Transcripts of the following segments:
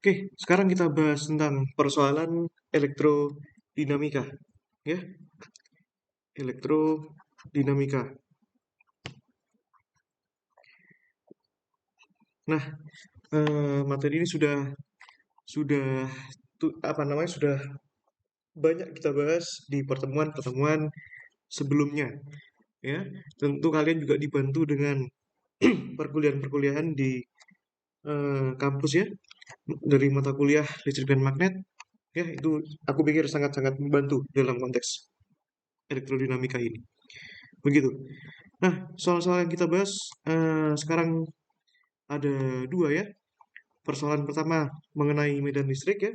Oke, sekarang kita bahas tentang persoalan elektrodinamika, ya, elektrodinamika. Nah, materi ini sudah banyak kita bahas di pertemuan-pertemuan sebelumnya, ya. Tentu kalian juga dibantu dengan perkuliahan-perkuliahan di kampus ya, dari mata kuliah listrik dan magnet, ya itu aku pikir sangat-sangat membantu dalam konteks elektrodinamika ini. Begitu. Nah, soal-soal yang kita bahas sekarang ada dua ya. Persoalan pertama mengenai medan listrik ya.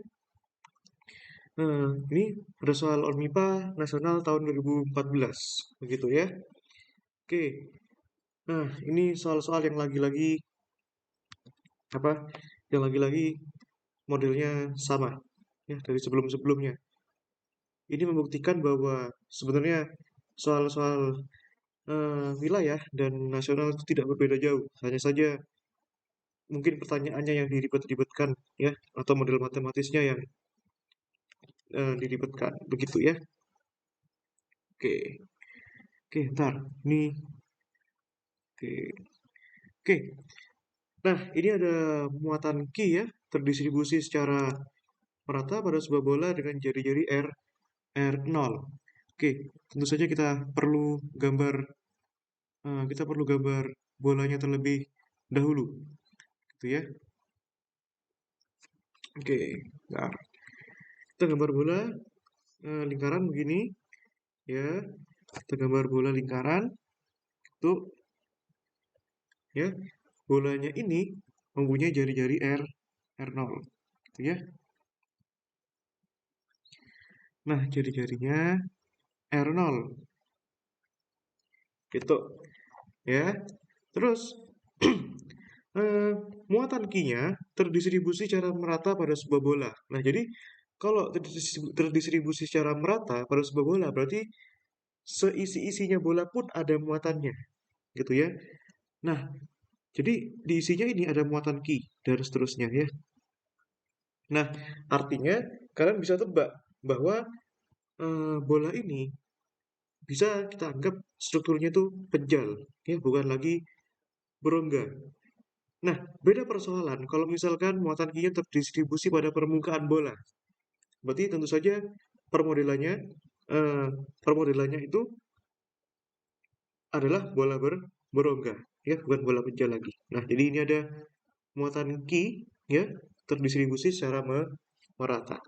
Ini ada soal Ormipa Nasional tahun 2014, begitu ya. Oke, nah ini soal-soal yang lagi-lagi apa? Yang lagi-lagi modelnya sama ya dari sebelum-sebelumnya. Ini membuktikan bahwa sebenarnya soal-soal wilayah dan nasional itu tidak berbeda jauh. Hanya saja mungkin pertanyaannya yang diribet-ribetkan ya, atau model matematisnya yang diribetkan begitu ya. Oke, oke, ntar ini oke, oke. Nah, ini ada muatan Q ya, terdistribusi secara merata pada sebuah bola dengan jari-jari R0. Oke, tentu saja kita perlu gambar bolanya terlebih dahulu, gitu ya. Oke, bentar. Kita gambar bola lingkaran begini, ya. Kita gambar bola lingkaran, tuh, ya. Bolanya ini mempunyai jari-jari R0, gitu ya. Nah, jari-jarinya R0, gitu, ya. Terus eh, muatan Q-nya terdistribusi secara merata pada sebuah bola. Nah, jadi kalau terdistribusi secara merata pada sebuah bola, berarti seisi-isinya bola pun ada muatannya, gitu ya. Nah, jadi di isinya ini ada muatan Q dan seterusnya ya. Nah, artinya kalian bisa tebak bahwa bola ini bisa kita anggap strukturnya itu penjal, ya, bukan lagi berongga. Nah, beda persoalan kalau misalkan muatan Q-nya terdistribusi pada permukaan bola. Berarti tentu saja permodelannya eh, permodelannya itu adalah bola berongga, ya, bukan bola penjal lagi. Nah, jadi ini ada muatan Q ya terdistribusi secara merata.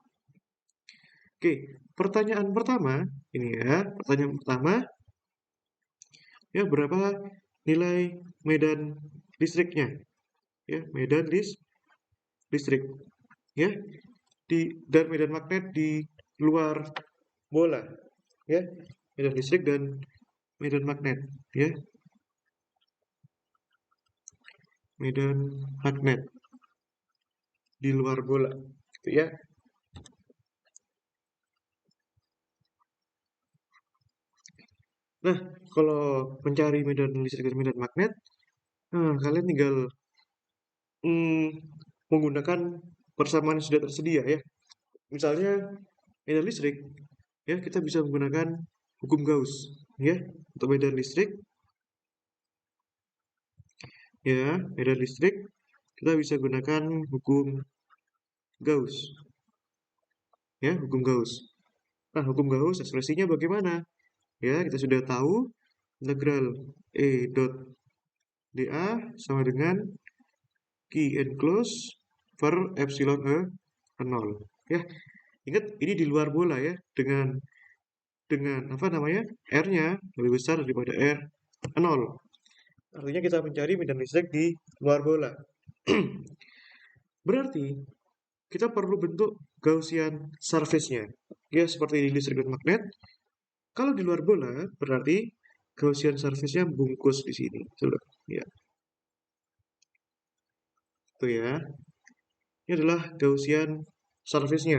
Oke, pertanyaan pertama ini ya, pertanyaan pertama ya berapa nilai medan listriknya? Ya, medan listrik ya dan medan magnet di luar bola ya, medan listrik dan medan magnet ya, medan magnet di luar bola gitu ya. Nah, kalau mencari medan listrik dan medan magnet, kalian tinggal mm, menggunakan persamaan yang sudah tersedia ya. Misalnya medan listrik, ya kita bisa menggunakan hukum Gauss ya untuk medan listrik. Ya, medan listrik kita bisa gunakan hukum Gauss ya, hukum Gauss. Nah, hukum Gauss ekspresinya bagaimana? Ya, kita sudah tahu integral E dot dA sama dengan Q enclosed per epsilon E 0. Ya, ingat ini di luar bola ya, dengan apa namanya? R-nya lebih besar daripada R0. Artinya kita mencari medan listrik di luar bola. Berarti kita perlu bentuk Gaussian surface-nya. Ya, seperti di listrik dan magnet. Kalau di luar bola, berarti Gaussian surface-nya bungkus di sini. Coba, ya. Itu ya. Ini adalah Gaussian surface-nya.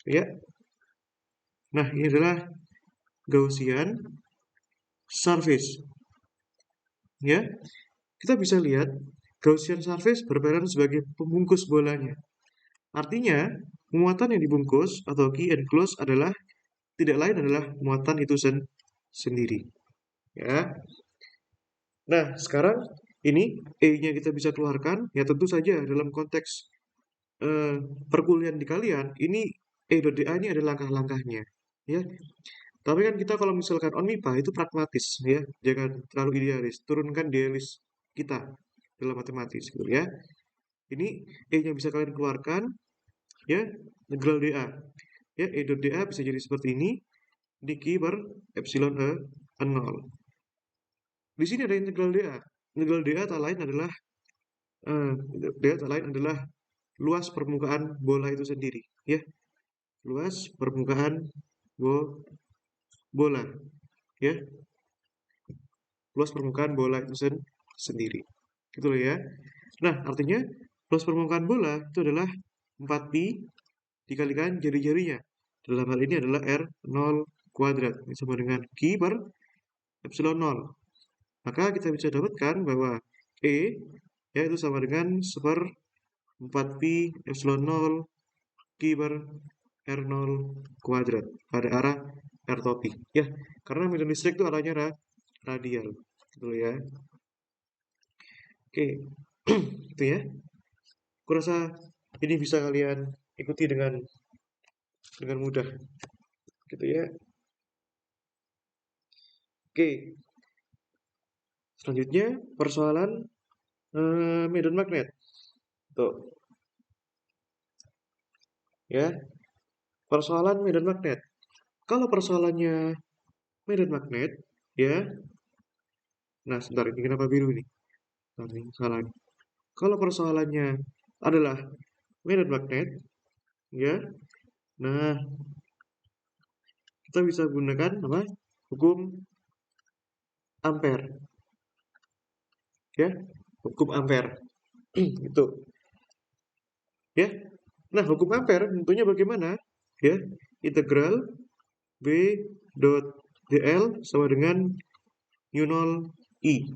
Ya. Nah, ini adalah Gaussian surface. Ya. Kita bisa lihat Gaussian surface berperan sebagai pembungkus bolanya. Artinya, muatan yang dibungkus atau key enclosed adalah tidak lain adalah muatan itu sendiri. Ya. Nah, sekarang ini E-nya kita bisa keluarkan, ya tentu saja dalam konteks eh, perkuliahan di kalian, ini E.DA ini ada langkah-langkahnya. Ya, tapi kan kita kalau misalkan on MIPA itu pragmatis ya, jangan terlalu idealis. Turunkan idealis kita dalam matematis gitu ya. Ini E-nya bisa kalian keluarkan ya, integral dA. Ya, E dot dA bisa jadi seperti ini, dq per epsilon E 0. Di sini ada integral dA. Integral dA tak lain adalah eh, dA tak lain adalah luas permukaan bola itu sendiri ya. Luas permukaan bola ya. Luas permukaan bola itu sendiri. Gitu loh ya. Nah, artinya luas permukaan bola itu adalah 4pi dikalikan jari-jarinya. Dalam hal ini adalah R0 kuadrat. Ini sama dengan Q per epsilon 0. Maka kita bisa dapatkan bahwa E ya itu sama dengan 1/4pi epsilon 0 Q per R0 kuadrat pada arah R topi. Ya, karena medan listrik itu arahnya radial. Gitu ya. Oke, itu ya. Kurasa ini bisa kalian ikuti dengan mudah, gitu ya. Oke, selanjutnya persoalan medan magnet. Tuh, ya. Persoalan medan magnet. Kalau persoalannya medan magnet, ya. Nah, sebentar ini kenapa biru ini? Nah, ini salah. Kalau persoalannya adalah medan magnet, ya. Nah, kita bisa gunakan apa? Hukum ampere, ya. Hukum ampere. Itu, ya. Nah, hukum ampere tentunya bagaimana? Ya, integral B dot dl sama dengan mu 0 I.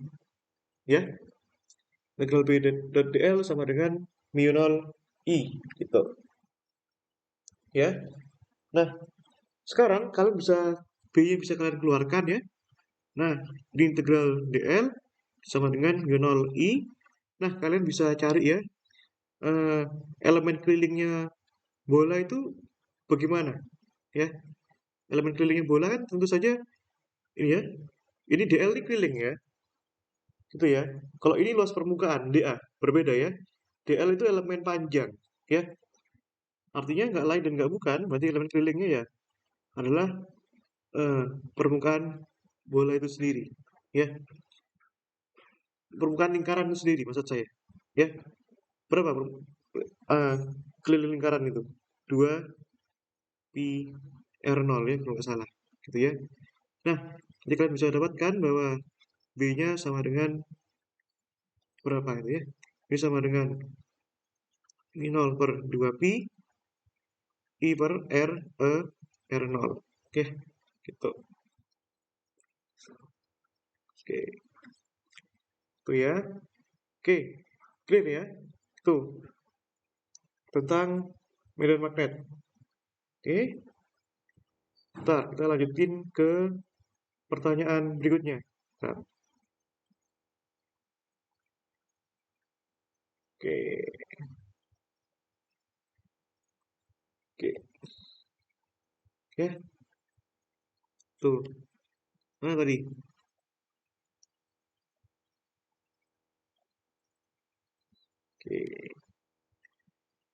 Ya, integral B dot dl sama dengan mu 0 I. Gitu. Ya. Nah, sekarang kalian bisa B-nya bisa kalian keluarkan ya. Nah, di integral dl sama dengan mu 0 I. Nah, kalian bisa cari ya elemen kelilingnya bola itu bagaimana ya. Elemen kelilingnya bola kan tentu saja ini ya. Ini dl ini keliling ya. Gitu ya. Kalau ini luas permukaan dA berbeda ya. dl itu elemen panjang ya. Artinya nggak lain dan nggak bukan, berarti elemen kelilingnya ya adalah eh, permukaan bola itu sendiri ya. Permukaan lingkaran itu sendiri maksud saya. Ya. Berapa eh, keliling lingkaran itu? 2 pi R0 ya kalau nggak salah. Gitu ya. Nah, jadi kalian bisa dapatkan bahwa B-nya sama dengan berapa itu ya? Ini sama dengan ini 0 per 2 pi I per R R0. Oke, gitu. Oke, itu ya. Oke, clear ya. Itu tentang medan magnet. Oke, ntar kita lanjutin ke pertanyaan berikutnya. Ntar. Oke, oke, ya. Tuh, mana tadi? Oke,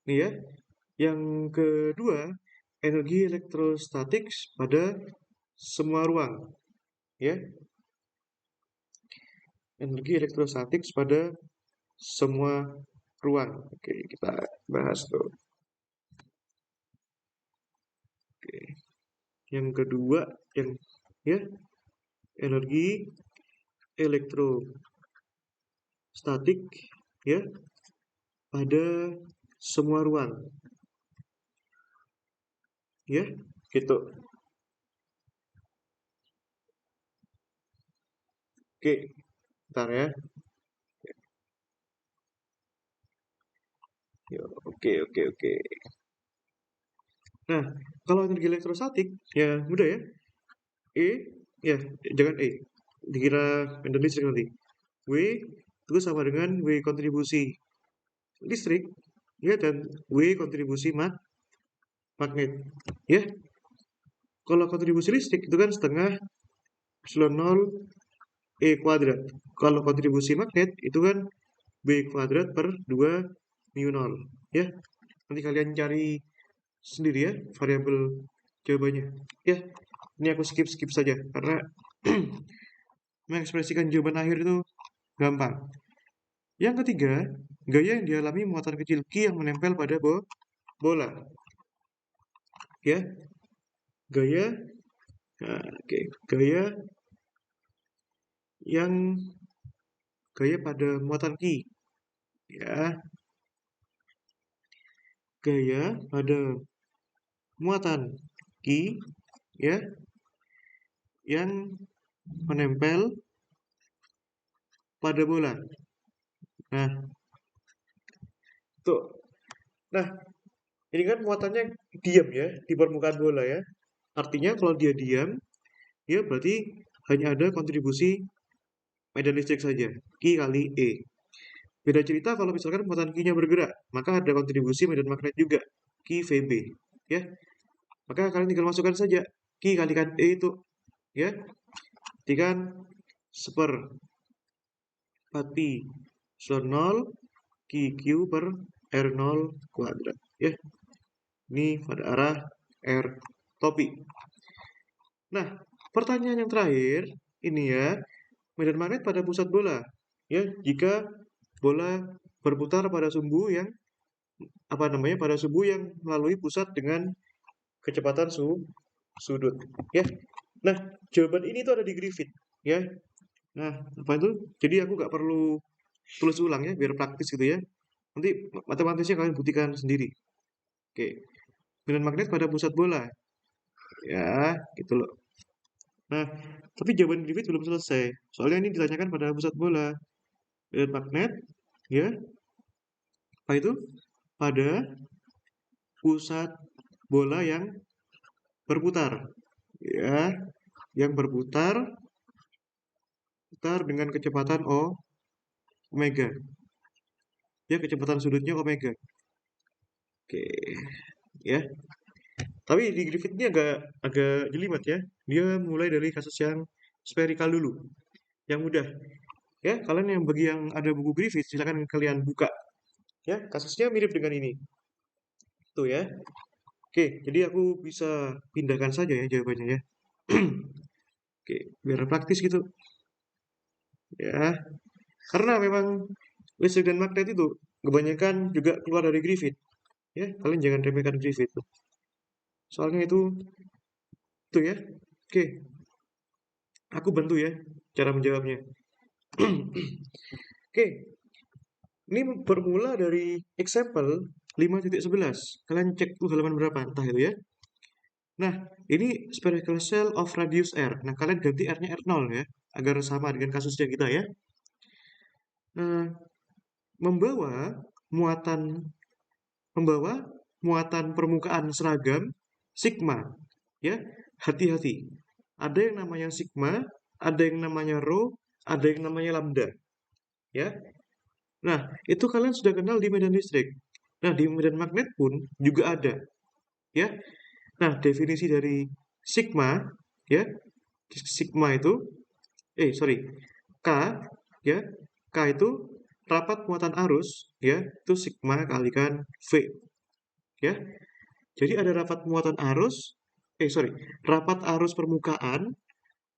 ini ya. Yang kedua, energi elektrostatik pada semua ruang. Ya, energi elektrostatik pada semua ruang. Oke, kita bahas tuh. Oke. Yang kedua, yang ya energi elektrostatik ya pada semua ruang. Ya, gitu. Oke, bentar ya. Ya, oke, oke, oke. Nah, kalau energi elektrostatik, ya mudah ya. E, ya jangan E. Dikira medan listrik nanti. W itu sama dengan W kontribusi listrik, ya, dan W kontribusi magnet. Ya, kalau kontribusi listrik itu kan setengah epsilon 0 E kuadrat. Kalau kontribusi magnet itu kan B kuadrat per 2 mu 0. Ya, nanti kalian cari sendiri ya variabel jawabannya. Ya, ini aku skip saja karena mengekspresikan jawaban akhir itu gampang. Yang ketiga, gaya yang dialami muatan kecil Q yang menempel pada bola. Ya, gaya, oke, yang gaya pada muatan Q. Ya, gaya pada muatan Q, ya, yang menempel pada bola. Nah, tuh. Nah, ini kan muatannya diam ya di permukaan bola ya. Artinya kalau dia diam, ya berarti hanya ada kontribusi medan listrik saja, Q kali E. Beda cerita kalau misalkan muatan Q-nya bergerak, maka ada kontribusi medan magnet juga, Q VB. Ya, maka kalian tinggal masukkan saja Q kalikan E itu, ya, kan seper 4pi epsilon 0 QQ per R0 kuadrat. Ya, ini pada arah R topi. Nah, pertanyaan yang terakhir ini ya, medan magnet pada pusat bola. Ya, jika bola berputar pada sumbu yang pada sumbu yang melalui pusat dengan kecepatan sudut. Ya. Nah, jawaban ini tuh ada di Griffith. Ya. Nah, apa itu? Jadi aku nggak perlu tulis ulang ya, biar praktis gitu ya. Nanti matematisnya kalian buktikan sendiri. Oke. Medan magnet pada pusat bola. Ya, gitu loh. Nah, tapi jawaban Griffith belum selesai. Soalnya ini ditanyakan pada pusat bola. Medan magnet, ya, apa itu? Pada pusat bola yang berputar. Ya, yang berputar dengan kecepatan omega. Ya, kecepatan sudutnya omega. Oke, ya. Tapi di Griffith ini agak agak jelimet ya. Dia mulai dari kasus yang spherical dulu, yang mudah. Ya, kalian yang bagi yang ada buku Griffith, silakan kalian buka. Ya, kasusnya mirip dengan ini. Tuh ya. Oke, jadi aku bisa pindahkan saja ya jawabannya ya. Oke, biar praktis gitu. Ya, karena memang listrik dan magnet itu kebanyakan juga keluar dari Griffith. Ya, kalian jangan remehkan Griffith. Soalnya itu ya. Oke, aku bantu ya cara menjawabnya. Oke, ini bermula dari example 5.11. Kalian cek tuh halaman berapa, entah itu ya. Nah, ini spherical shell of radius R. Nah, kalian ganti R-nya R0 ya, agar sama dengan kasusnya kita ya. Nah, membawa muatan membawa muatan permukaan seragam sigma. Ya, hati-hati. Ada yang namanya sigma, ada yang namanya rho, ada yang namanya lambda. Ya. Nah, itu kalian sudah kenal di medan listrik. Nah, di medan magnet pun juga ada. Ya. Nah, definisi dari sigma, ya, sigma itu, sorry, K, ya, K itu rapat muatan arus, ya, itu sigma kalikan V, ya. Jadi ada rapat muatan arus, rapat arus permukaan,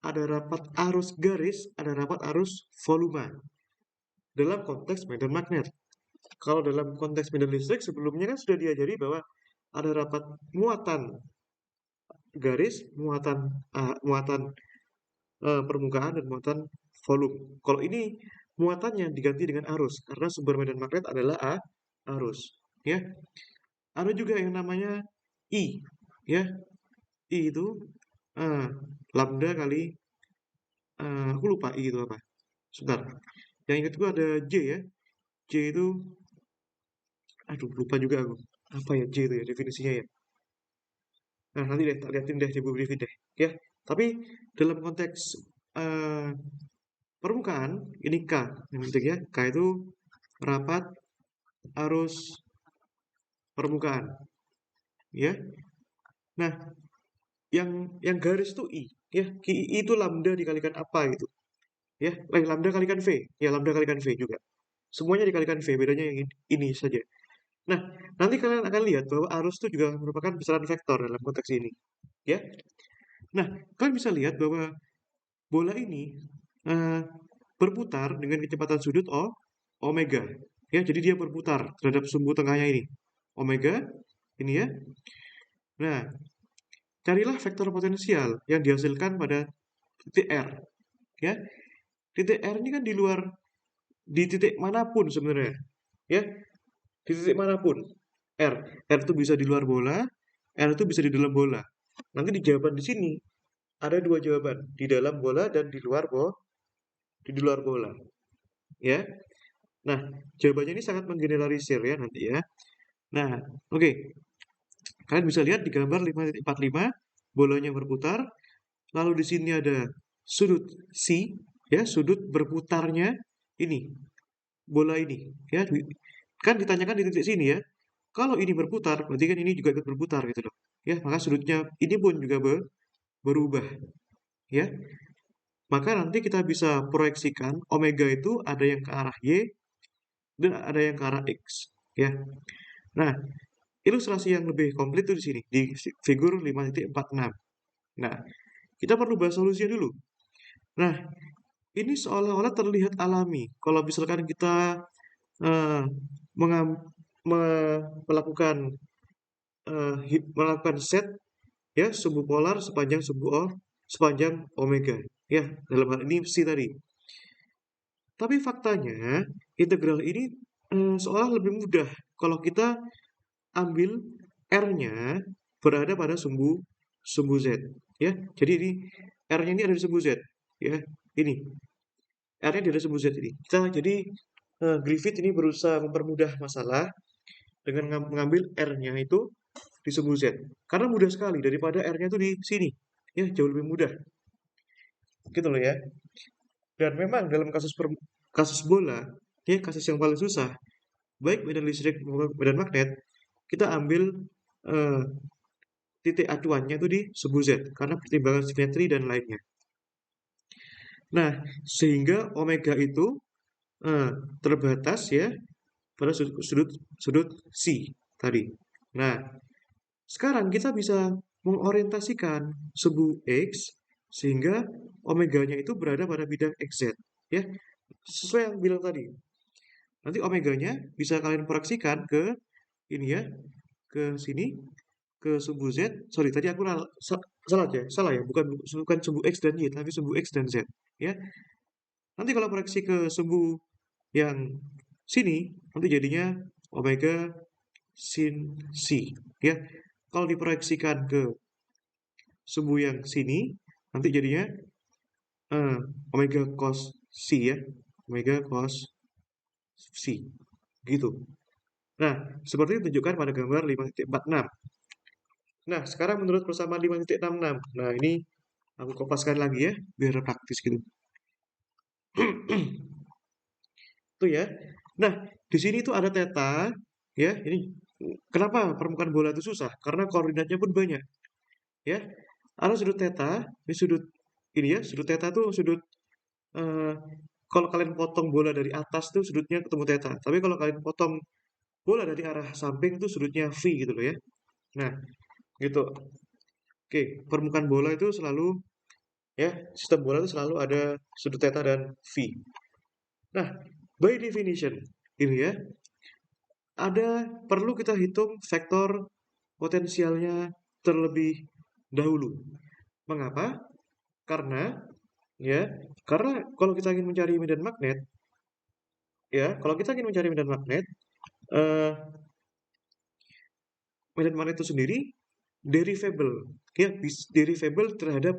ada rapat arus garis, ada rapat arus volume dalam konteks medan magnet. Kalau dalam konteks medan listrik sebelumnya kan sudah diajari bahwa ada rapat muatan garis, muatan permukaan dan muatan volume. Kalau ini muatannya diganti dengan arus karena sumber medan magnet adalah arus. Ya, ada juga yang namanya I. Ya, I itu eh, lambda kali aku lupa I itu apa. Sebentar. Yang ingat gue ada J ya. J itu Aduh, lupa juga aku. Apa ya J itu ya definisinya ya? Nah, nanti deh tak liatin deh di buku Griffith deh. Ya, tapi dalam konteks eh, permukaan ini K yang penting ya. K itu rapat arus permukaan, ya. Nah, yang garis itu I, ya. I itu lambda dikalikan apa gitu, ya. Lambda kalikan V, ya lambda kalikan V juga. Semuanya dikalikan V, bedanya yang ini saja. Nah, nanti kalian akan lihat bahwa arus itu juga merupakan besaran vektor dalam konteks ini, ya. Nah, kalian bisa lihat bahwa bola ini eh, berputar dengan kecepatan sudut omega. Ya, jadi dia berputar terhadap sumbu tengahnya ini. Omega, ini ya. Nah, carilah vektor potensial yang dihasilkan pada titik R. Ya, titik R ini kan di luar, di titik manapun sebenarnya. Ya, di titik manapun. R. R itu bisa di luar bola, R itu bisa di dalam bola. Nanti di jawaban di sini ada dua jawaban, di dalam bola dan di luar bola. Ya. Nah, jawabannya ini sangat menggeneralisir ya nanti ya. Nah, oke. Kalian bisa lihat di gambar 5.45, bolanya berputar, lalu di sini ada sudut C, ya, sudut berputarnya ini, bola ini, ya. Kan ditanyakan di titik sini ya. Kalau ini berputar, berarti kan ini juga ikut berputar gitu loh. Ya, maka sudutnya ini pun juga berubah, ya. Maka nanti kita bisa proyeksikan omega itu ada yang ke arah Y dan ada yang ke arah X, ya. Nah, ilustrasi yang lebih komplit itu di sini, di figur 5.46. Nah, kita perlu bahas solusinya dulu. Nah, ini seolah-olah terlihat alami. Kalau misalkan kita eh, melakukan melakukan set ya sumbu polar sepanjang sepanjang omega. Ya, dalam hal ini C tadi. Tapi faktanya integral ini seolah lebih mudah kalau kita ambil R-nya berada pada sumbu Z, ya. Jadi ini R-nya ini ada di sumbu Z, ya. Ini R-nya di ada sumbu Z ini. Jadi Griffith ini berusaha mempermudah masalah dengan mengambil R-nya itu di sumbu Z. Karena mudah sekali daripada R-nya itu di sini, ya jauh lebih mudah. Gitu loh ya. Dan memang dalam kasus bola, ya kasus yang paling susah, baik medan listrik maupun medan magnet, kita ambil eh, titik acuannya itu di sumbu Z karena pertimbangan simetri dan lainnya. Nah, sehingga omega itu eh, terbatas ya pada sudut C tadi. Nah, sekarang kita bisa mengorientasikan sumbu X sehingga omeganya itu berada pada bidang XZ ya. Sesuai yang bilang tadi. Nanti omeganya bisa kalian proyeksikan ke ini ya, ke sini ke sumbu Z. Sorry, tadi aku salah ya, bukan sumbu X dan Y, tapi sumbu X dan Z, ya. Nanti kalau proyeksi ke sumbu yang sini, nanti jadinya omega sin C, ya. Kalau diproyeksikan ke sumbu yang sini, nanti jadinya eh, omega cos C ya, omega cos C, gitu. Nah, seperti itu ditunjukkan pada gambar 5.46. Nah, sekarang menurut persamaan 5.66. Nah, ini aku kopaskan lagi ya, biar praktis gitu. Tuh ya. Nah, di sini tuh ada theta, ya. Ini kenapa permukaan bola itu susah? Karena koordinatnya pun banyak, ya. Ada sudut theta, ini sudut ini ya, sudut theta tuh sudut eh, kalau kalian potong bola dari atas tuh sudutnya ketemu theta. Tapi kalau kalian potong bola dari arah samping tuh sudutnya V gitu loh ya. Nah, gitu. Oke, permukaan bola itu selalu ya, sistem bola itu selalu ada sudut theta dan V. Nah, by definition ini ya, perlu kita hitung vektor potensialnya terlebih dahulu. Mengapa? Karena ya, karena kalau kita ingin mencari medan magnet, ya, kalau kita ingin mencari eh, medan magnet itu sendiri derivable, ya, derivable terhadap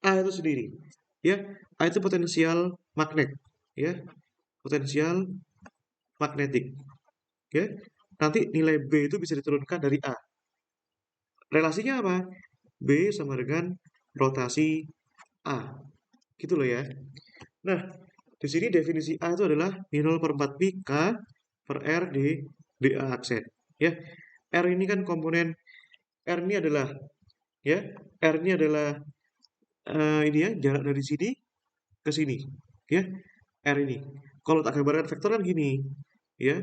A itu sendiri, ya, A itu potensial magnet, ya, potensial magnetik. ya. Nanti nilai B itu bisa diturunkan dari A. Relasinya apa? B sama dengan rotasi A. Gitu loh ya. Nah, di sini definisi A itu adalah min 0/4 pi K per R di dA aksen. Ya, R ini kan komponen, R ini adalah, ya, R ini adalah ini ya, jarak dari sini ke sini. Ya, R ini. Kalau tak gambarkan vektor kan gini. Ya,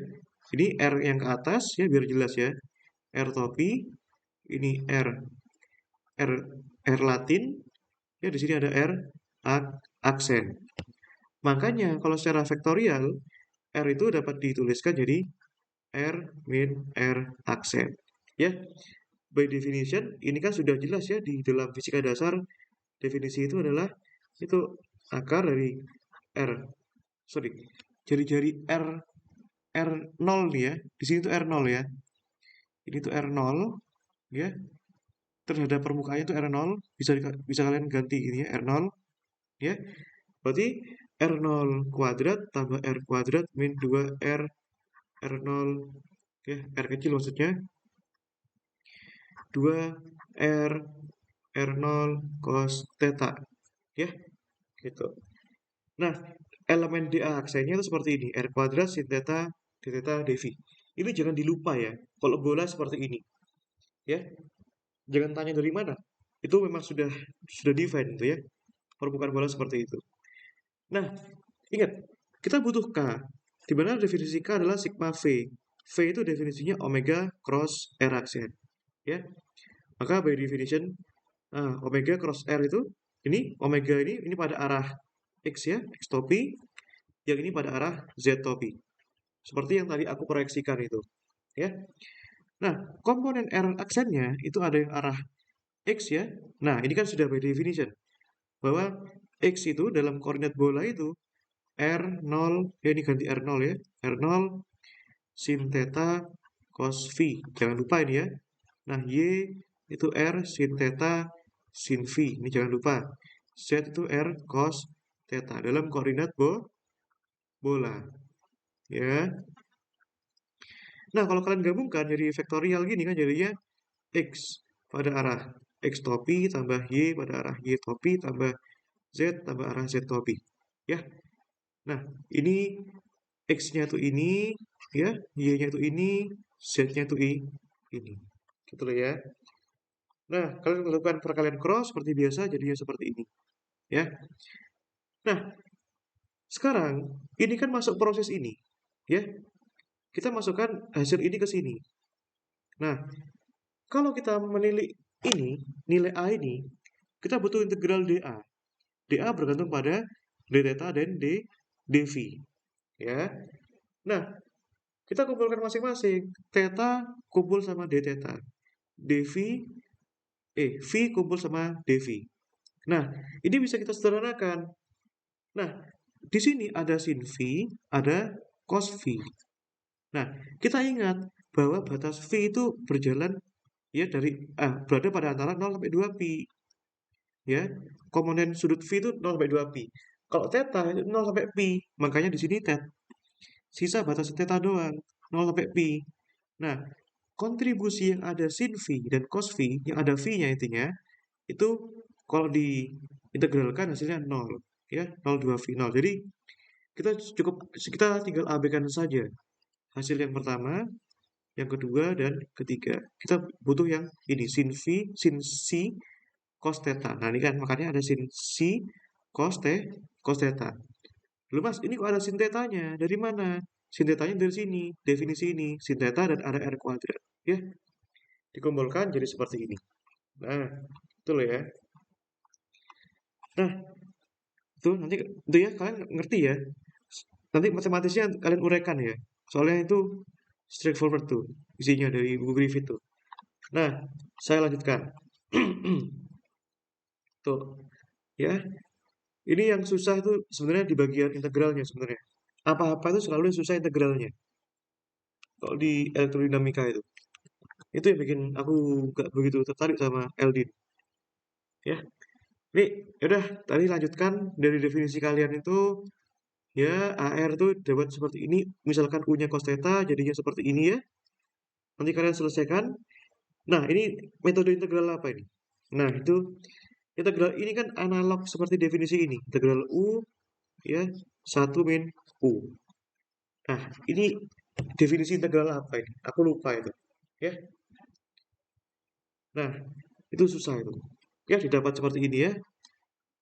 ini R yang ke atas, ya biar jelas ya. R topi, ini R, R Latin, ya di sini ada R aksen. Makanya kalau secara vektorial, R itu dapat dituliskan jadi R min R aksen. Ya, by definition, ini kan sudah jelas ya di dalam fisika dasar, definisi itu adalah itu akar dari R, sorry, jari-jari R0 nih ya. Di sini tuh R0 ya. Ini tuh R0 ya. Terhadap permukaannya tuh R0, bisa kalian ganti ini ya, R0 ya. Berarti R0 kuadrat tambah R kuadrat min 2R R0 ya, R kecil maksudnya 2R R0 cos theta ya, gitu. Nah, elemen dA aksennya itu seperti ini, R kuadrat sin theta d theta dV. Ini jangan dilupa ya, kalau bola seperti ini ya. Jangan tanya dari mana. Itu memang sudah define itu ya. Permukaan bola seperti itu. Nah, ingat, kita butuh K, di mana definisi K adalah sigma V. V itu definisinya omega cross R aksen. Ya, maka by definition, omega cross R itu, ini omega ini pada arah X ya, X topi, yang ini pada arah Z topi. Seperti yang tadi aku proyeksikan itu. Ya. Nah, komponen R aksennya itu ada yang arah X ya. Nah, ini kan sudah by definition. Bahwa X itu dalam koordinat bola itu R0, ya ini ganti R0 ya. R0 sin theta cos V. Jangan lupa ini ya. Nah, Y itu R sin theta sin V. Ini jangan lupa. Z itu R cos theta dalam koordinat bola. Ya. Nah, kalau kalian gabungkan jadi vektorial gini kan jadinya X pada arah X topi tambah Y pada arah Y topi tambah Z tambah arah Z topi. Ya. Nah, ini X-nya tuh ini, ya, Y-nya tuh ini, Z-nya tuh ini. Gitu loh ya. Nah, kalian melakukan perkalian cross seperti biasa, jadinya seperti ini. Ya. Nah, sekarang ini kan masuk proses ini. Ya. Kita masukkan hasil ini ke sini. Nah, kalau kita menilik ini, nilai A ini, kita butuh integral dA. dA bergantung pada d theta dan dV. Ya. Nah, kita kumpulkan masing-masing. Theta kumpul sama d theta. V kumpul sama dV. Nah, ini bisa kita sederhanakan. Nah, di sini ada sin V, ada cos V. Nah, kita ingat bahwa batas V itu berjalan ya berada pada antara 0 sampai 2 pi. Ya, komponen sudut V itu 0 sampai 2 pi. Kalau theta itu 0 sampai pi, makanya di sini sisa batas theta doang, 0 sampai pi. Nah, kontribusi yang ada sin V dan cos V, yang ada V-nya intinya, itu kalau diintegralkan hasilnya 0. Ya, 0, 2 V, 0. Jadi, kita tinggal abaikan saja hasil yang pertama, yang kedua, dan ketiga. Kita butuh yang ini, sin V, sin C, cos theta. Nah, ini kan makanya ada sin C, cos theta. Lalu mas, ini kok ada sin theta-nya? Dari mana? Sin theta-nya dari sini, definisi ini, sin theta dan ada R kuadrat. Ya, dikumpulkan jadi seperti ini. Nah, itu loh ya. Nah, itu nanti itu ya kalian ngerti ya. Nanti matematisnya kalian uraikan ya. Soalnya itu straightforward tuh isinya dari buku Griffith tuh. Nah, saya lanjutkan. Tuh, ya. Ini yang susah itu sebenarnya di bagian integralnya sebenarnya. Apa-apa itu selalu yang susah integralnya. Kalau di elektrodinamika itu. Itu yang bikin aku gak begitu tertarik sama Eldin. Ya. Ini yaudah tadi lanjutkan dari definisi kalian itu Ya, AR tuh dapat seperti ini. Misalkan U-nya cos theta jadinya seperti ini ya. Nanti kalian selesaikan. Nah, ini metode integral apa ini? Nah, itu integral ini kan analog seperti definisi ini. Integral U ya 1 min U. Nah, ini definisi integral apa ini? Aku lupa itu. Ya. Nah, itu susah itu. Ya, didapat seperti ini ya.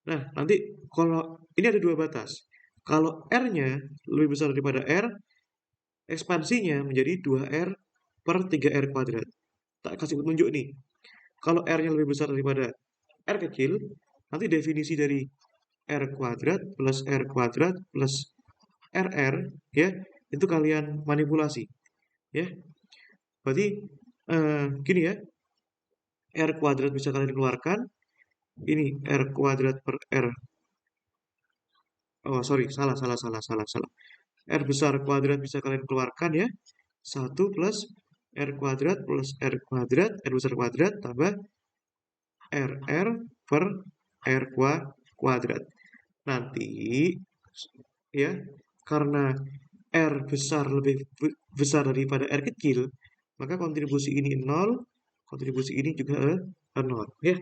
Nah, nanti kalau ini ada dua batas. Kalau R-nya lebih besar daripada R, ekspansinya menjadi 2R per 3R kuadrat. Tak kasih petunjuk nih. Kalau R-nya lebih besar daripada R kecil, nanti definisi dari R kuadrat plus R kuadrat plus RR ya, itu kalian manipulasi ya. Berarti gini ya, R kuadrat bisa kalian keluarkan, ini R kuadrat per R. Oh, sorry, salah. R besar kuadrat bisa kalian keluarkan ya. 1 plus R kuadrat plus R kuadrat, R besar kuadrat tambah RR per R kuadrat. Nanti ya, karena R besar lebih besar daripada R kecil, maka kontribusi ini 0, kontribusi ini juga 0 ya.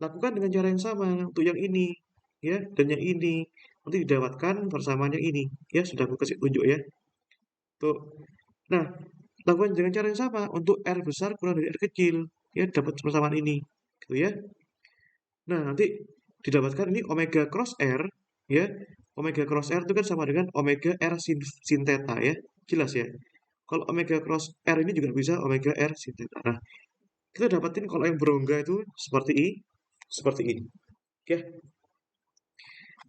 Lakukan dengan cara yang sama untuk yang ini ya dan yang ini. Nanti didapatkan persamaannya ini. Ya, sudah aku kasih tunjuk ya. Tuh. Nah, lakukan dengan cara yang sama untuk R besar kurang dari R kecil. Ya, dapat persamaan ini. Gitu ya. Nah, nanti didapatkan ini omega cross R. Ya, omega cross R itu kan sama dengan omega R sin theta ya. Jelas ya. Kalau omega cross R ini juga bisa omega R sin theta. Nah, kita dapatin kalau yang berongga itu seperti ini. Oke.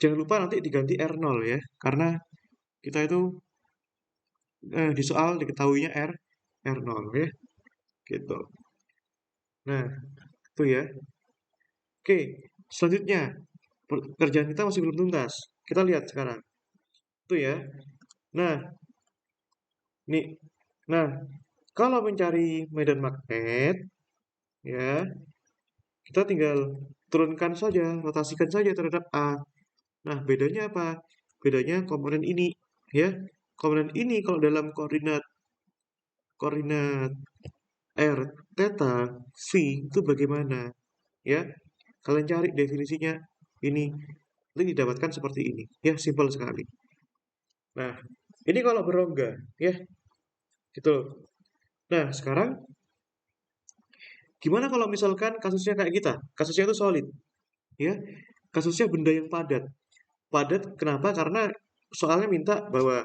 Jangan lupa nanti diganti R0 ya. Karena kita itu di soal diketahuinya R0 ya. Gitu. Nah, itu ya. Oke, selanjutnya pekerjaan kita masih belum tuntas. Kita lihat sekarang. Itu ya. Nah, nih. Nah, kalau mencari medan magnet ya, kita tinggal turunkan saja, rotasikan saja terhadap A. Nah, bedanya apa? Bedanya komponen ini ya. Komponen ini kalau dalam koordinat koordinat R theta V itu bagaimana? Ya, kalian cari definisinya ini. Nanti didapatkan seperti ini. Ya, simpel sekali. Nah, ini kalau berongga, ya, gitu. Nah, sekarang gimana kalau misalkan kasusnya kayak kita? Kasusnya itu solid, ya. Kasusnya benda yang padat. Padat kenapa? Karena soalnya minta bahwa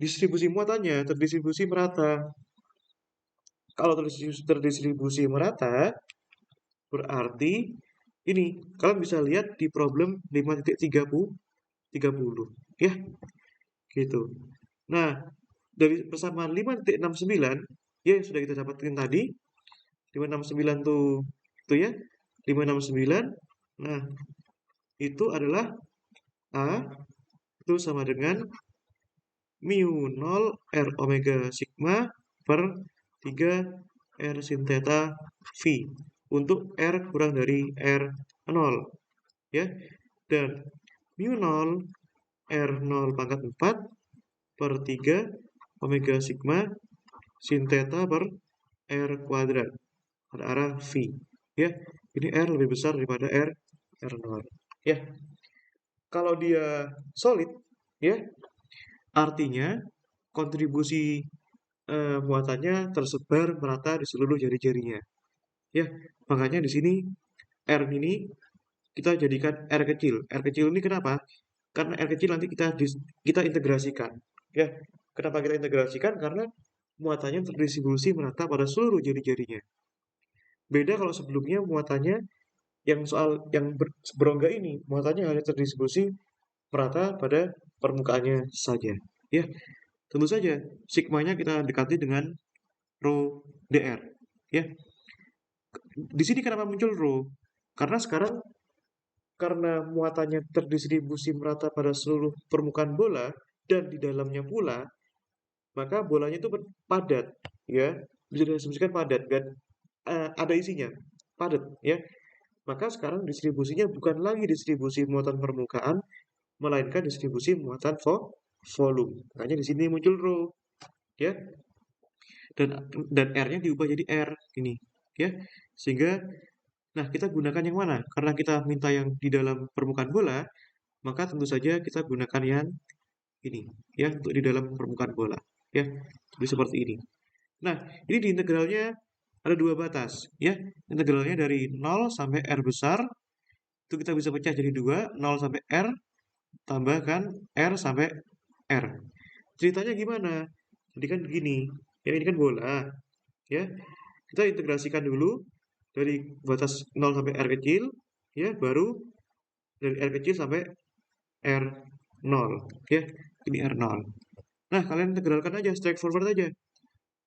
distribusi muatannya terdistribusi merata. Kalau terdistribusi merata, berarti ini kalian bisa lihat di problem 5.30 ya, gitu. Nah, dari persamaan 5.69 ya yang sudah kita dapatkan tadi, 569 tuh itu ya, 569. Nah, itu adalah A itu sama dengan mu 0 R omega sigma per 3 R sin theta V untuk R kurang dari R0 ya. Dan mu 0 R0 pangkat 4 per 3 omega sigma sin theta per R kuadrat pada arah V ya. Ini R lebih besar daripada R0 ya. Kalau dia solid ya, artinya kontribusi muatannya tersebar merata di seluruh jari-jarinya ya. Makanya di sini R ini kita jadikan R kecil. R kecil ini kenapa? Karena R kecil nanti kita integrasikan ya. Kenapa kita integrasikan? Karena muatannya terdistribusi merata pada seluruh jari-jarinya. Beda kalau sebelumnya muatannya yang soal yang berongga ini muatannya hanya terdistribusi merata pada permukaannya saja ya. Tentu saja sigmanya kita dekati dengan rho dr ya. Di sini kenapa muncul rho? Karena sekarang karena muatannya terdistribusi merata pada seluruh permukaan bola dan di dalamnya pula, maka bolanya itu padat ya. Bisa diasumsikan padat dan ada isinya, padat ya. Maka sekarang distribusinya bukan lagi distribusi muatan permukaan, melainkan distribusi muatan volume. Makanya di sini muncul rho, ya. Dan R-nya diubah jadi R ini, ya. Sehingga nah kita gunakan yang mana? Karena kita minta yang di dalam permukaan bola, maka tentu saja kita gunakan yang ini, ya, untuk di dalam permukaan bola, ya. Jadi seperti ini. Nah, ini di integralnya ada dua batas, ya. Integralnya dari 0 sampai R besar, itu kita bisa pecah jadi dua, 0 sampai R, tambahkan R sampai R. Ceritanya gimana? Jadi kan begini, ya ini kan bola, ya. Kita integrasikan dulu dari batas 0 sampai R kecil, ya, baru dari R kecil sampai R0, ya. Ini R0. Nah, kalian integralkan aja, straightforward aja.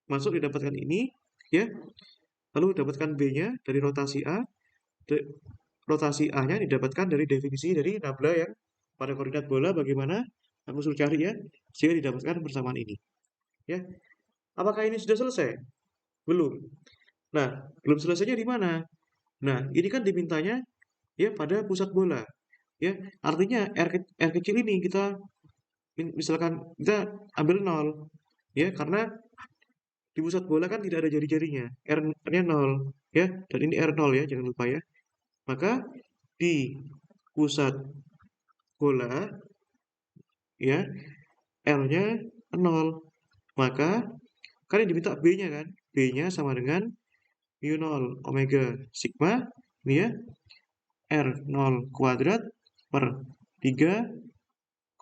Masuk didapatkan ini, ya. Lalu dapatkan B-nya dari rotasi A. Rotasi A-nya didapatkan dari definisi dari nabla yang pada koordinat bola bagaimana? Aku suruh cari ya, sehingga didapatkan persamaan ini. Ya, apakah ini sudah selesai? Belum. Nah, belum selesainya di mana? Nah, ini kan dimintanya ya pada pusat bola. Ya, artinya R kecil ini kita misalkan kita ambil 0, ya, karena di pusat bola kan tidak ada jari-jarinya. R-nya 0, ya, dan ini R0 ya, jangan lupa ya. Maka di pusat bola, ya, R-nya 0. Maka kan yang diminta B-nya kan. B-nya sama dengan mu 0 omega sigma, ini ya, R0 kuadrat per 3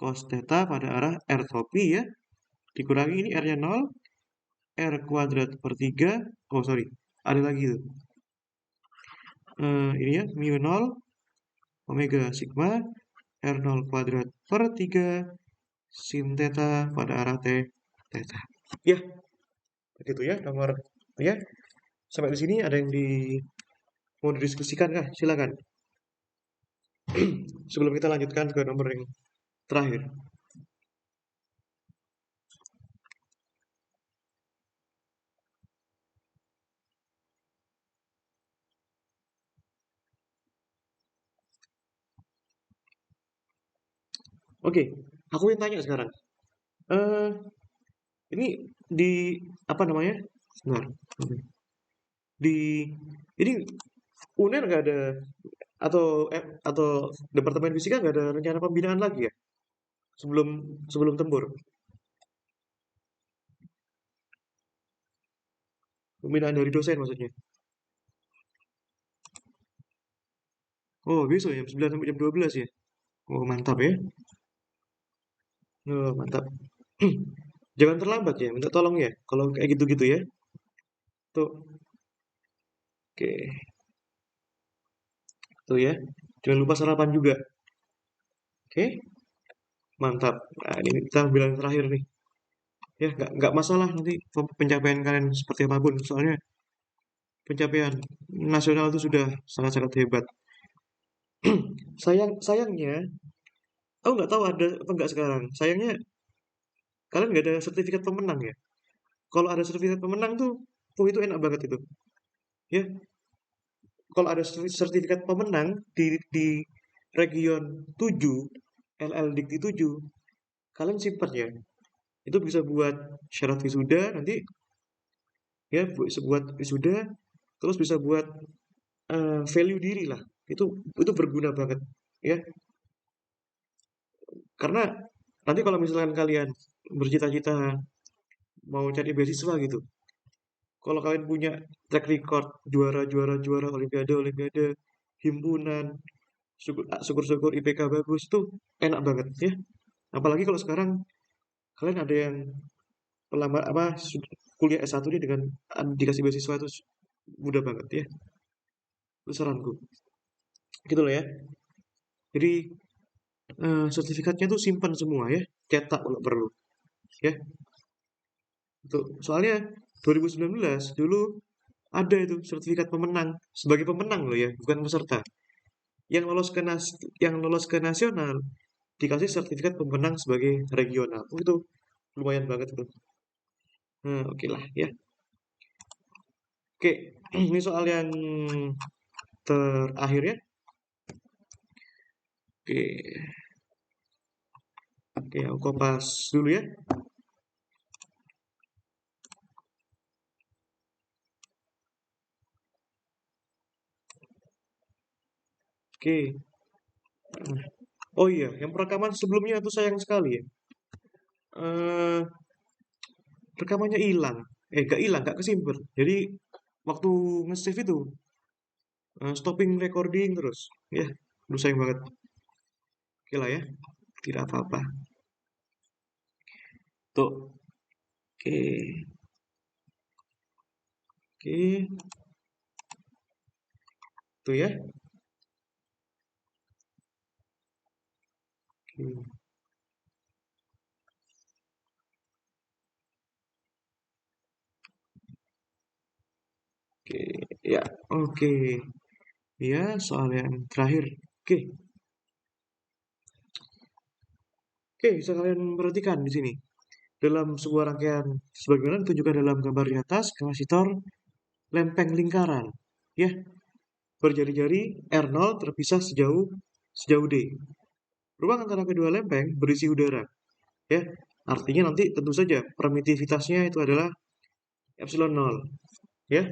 cos theta pada arah R topi ya. Dikurangi ini R-nya 0, R kuadrat per 3. Oh sorry, ada lagi tuh. Ini ya, mu 0 omega sigma R0 kuadrat per 3 sin theta pada arah T theta. Ya, begitu ya nomor ya. Sampai di sini ada yang mau didiskusikan kah? Silakan. Sebelum kita lanjutkan ke nomor yang terakhir. Oke, aku ingin tanya sekarang. Eh, ini di apa namanya? Sebentar. Di ini UNER nggak ada atau Departemen Fisika nggak ada rencana pembinaan lagi ya sebelum sebelum tembur, pembinaan dari dosen maksudnya. Oh besok jam 9 sampai jam 12 ya. Oh mantap ya. Oh mantap. Jangan terlambat ya, minta tolong ya kalau kayak gitu-gitu ya. Tuh, oke, tuh ya. Jangan lupa sarapan juga. Oke, mantap. Nah, ini kita bilang terakhir nih. Ya, nggak masalah nanti pencapaian kalian seperti apapun. Soalnya pencapaian nasional itu sudah sangat-sangat hebat. Sayangnya, aku nggak tahu ada apa nggak sekarang. Sayangnya kalian nggak ada sertifikat pemenang ya. Kalau ada sertifikat pemenang tuh, oh itu enak banget itu. Ya, kalau ada sertifikat pemenang di region 7, LL Dikti 7, kalian simpan ya. Itu bisa buat syarat wisuda nanti ya, bisa buat wisuda, terus bisa buat value diri lah. Itu berguna banget ya. Karena nanti kalau misalkan kalian bercita-cita mau cari beasiswa gitu, kalau kalian punya track record juara olimpiade olimpiade himpunan, syukur-syukur IPK bagus tuh enak banget ya. Apalagi kalau sekarang kalian ada yang pelamar apa kuliah S1 ini dengan dikasih beasiswa itu mudah banget ya. Itu saranku. Gitu loh ya. Jadi sertifikatnya tuh simpan semua ya, cetak kalau perlu ya. Soalnya 2019 dulu ada itu sertifikat pemenang sebagai pemenang loh ya, bukan peserta. Yang lolos ke yang lolos ke nasional dikasih sertifikat pemenang sebagai regional. Oh, itu lumayan banget itu. Nah, oke lah ya. Oke, ini soal yang terakhir ya. Oke, Oke, aku kopas dulu ya. Oke. Oh iya, yang perekaman sebelumnya itu sayang sekali ya. Eh, rekamannya hilang. Gak hilang, gak kesimpan. Jadi waktu nge-save itu stopping recording terus. Ya, aduh sayang banget. Oke lah ya, tidak apa-apa. Tuh, oke, oke, tuh ya. Oke, oke, ya, oke. Ya, soal yang terakhir. Oke, oke, bisa kalian perhatikan di sini. Dalam sebuah rangkaian sebagaimana ditunjukkan dalam gambar di atas, kapasitor lempeng lingkaran. Ya, berjari-jari R0 terpisah sejauh sejauh D. Ruang antara kedua lempeng berisi udara. Ya, artinya nanti tentu saja permitivitasnya itu adalah epsilon 0. Ya,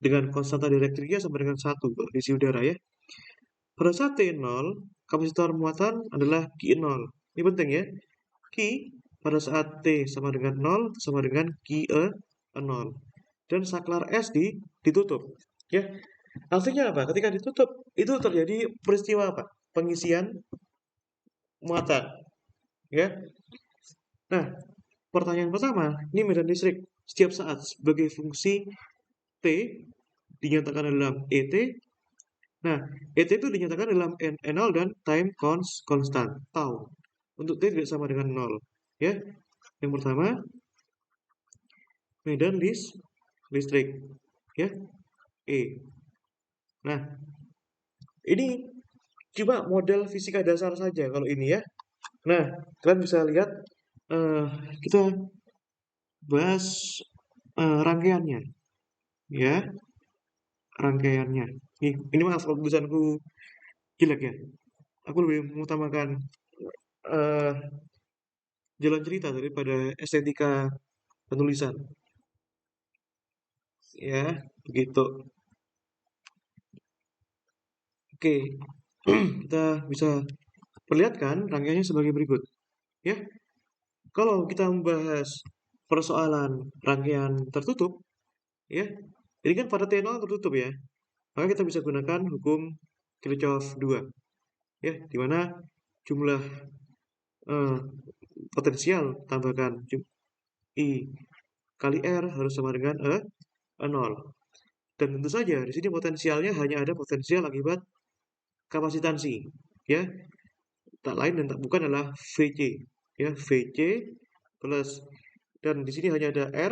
dengan konstanta dielektriknya sama dengan 1 berisi udara ya. Pada saat T0, kapasitor muatan adalah Q0. Ini penting ya. Q pada saat T sama dengan 0 sama dengan Q0. Dan saklar S ditutup. Ya, artinya apa? Ketika ditutup, itu terjadi peristiwa apa? Pengisian muatan. Ya. Nah, pertanyaan pertama, ini medan listrik setiap saat sebagai fungsi T dinyatakan dalam ET. Nah, ET itu dinyatakan dalam N0 dan time constant, tau. Untuk T tidak sama dengan 0. Ya, yang pertama, medan listrik. Ya, E. Nah, ini cuma model fisika dasar saja kalau ini ya. Nah, kalian bisa lihat eh, kita bahas rangkaiannya, ya, rangkaiannya. Ini maaf kalau tulisanku jelek ya. Aku lebih mengutamakan eh, jalan cerita daripada estetika penulisan. Ya, begitu. Oke, kita bisa perlihatkan rangkaiannya sebagai berikut. Ya, kalau kita membahas persoalan rangkaian tertutup, ya, ini kan pada T0 tertutup ya, maka kita bisa gunakan hukum Kirchhoff 2, ya, di mana jumlah eh, potensial tambahkan I kali R harus sama dengan 0. Dan tentu saja di sini potensialnya hanya ada potensial akibat kapasitansi, ya, tak lain dan tak bukan adalah VC, ya, VC plus, dan di sini hanya ada R,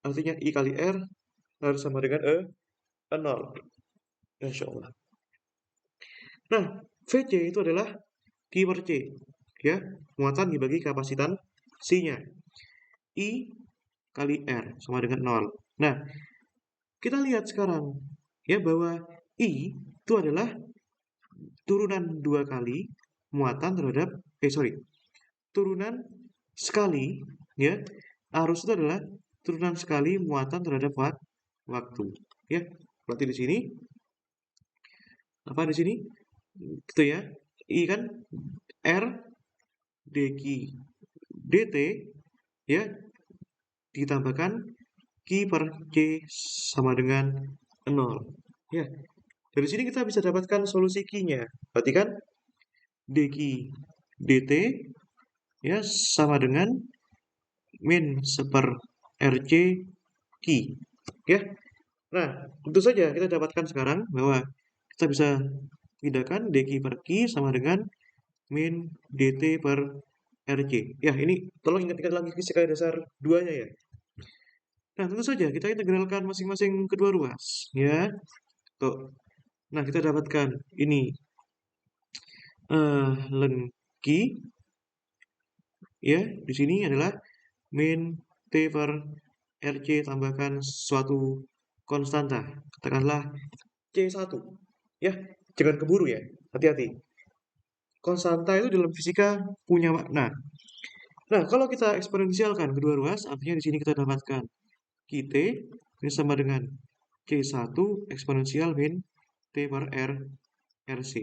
artinya I kali R harus sama dengan 0. Insya Allah. Nah, VC itu adalah Q per C, ya, muatan dibagi kapasitansinya. I kali R sama dengan 0. Nah, kita lihat sekarang ya bahwa I itu adalah turunan 2 kali muatan terhadap turunan sekali, ya, arus itu adalah turunan sekali muatan terhadap waktu, ya. Berarti di sini apa di sini? Gitu ya. I kan R dq dt, ya, ditambahkan Q per C sama dengan 0. Ya, dari sini kita bisa dapatkan solusi Q-nya. Berarti kan dq dt, ya, sama dengan min seper RC Q. Ya. Nah, tentu saja kita dapatkan sekarang bahwa kita bisa pindahkan dq per Q sama dengan min dt per RC. Ya, ini tolong ingat-ingat lagi fisika dasar 2-nya ya. Nah, tentu saja kita integralkan masing-masing kedua ruas, ya. Tuh. Nah, kita dapatkan ini ln Q, ya, di sini adalah min T per RC tambahkan suatu konstanta, katakanlah C1. Ya, jangan keburu ya, hati-hati. konstanta itu dalam fisika punya makna. Nah, kalau kita eksponensialkan kedua ruas, artinya di sini kita dapatkan Q_T ini sama dengan C1 eksponensial min T per R RC.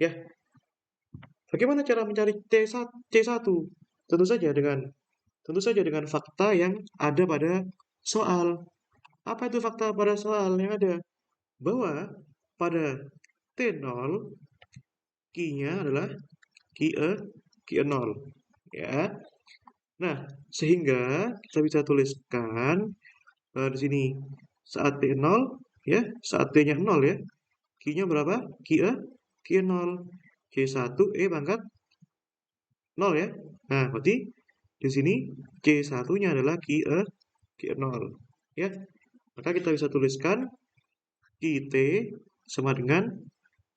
Ya, bagaimana cara mencari C1? Tentu saja dengan fakta yang ada pada soal. Apa itu fakta pada soal yang ada? Bahwa pada T0 Q-nya adalah Q0 ya. Nah, sehingga kita bisa tuliskan di sini saat T0 ya, saat T-nya 0 ya. Q-nya berapa? Q0. C1 E pangkat 0 ya. Nah, berarti di sini C1-nya adalah Q0 ya. Maka kita bisa tuliskan QT sama dengan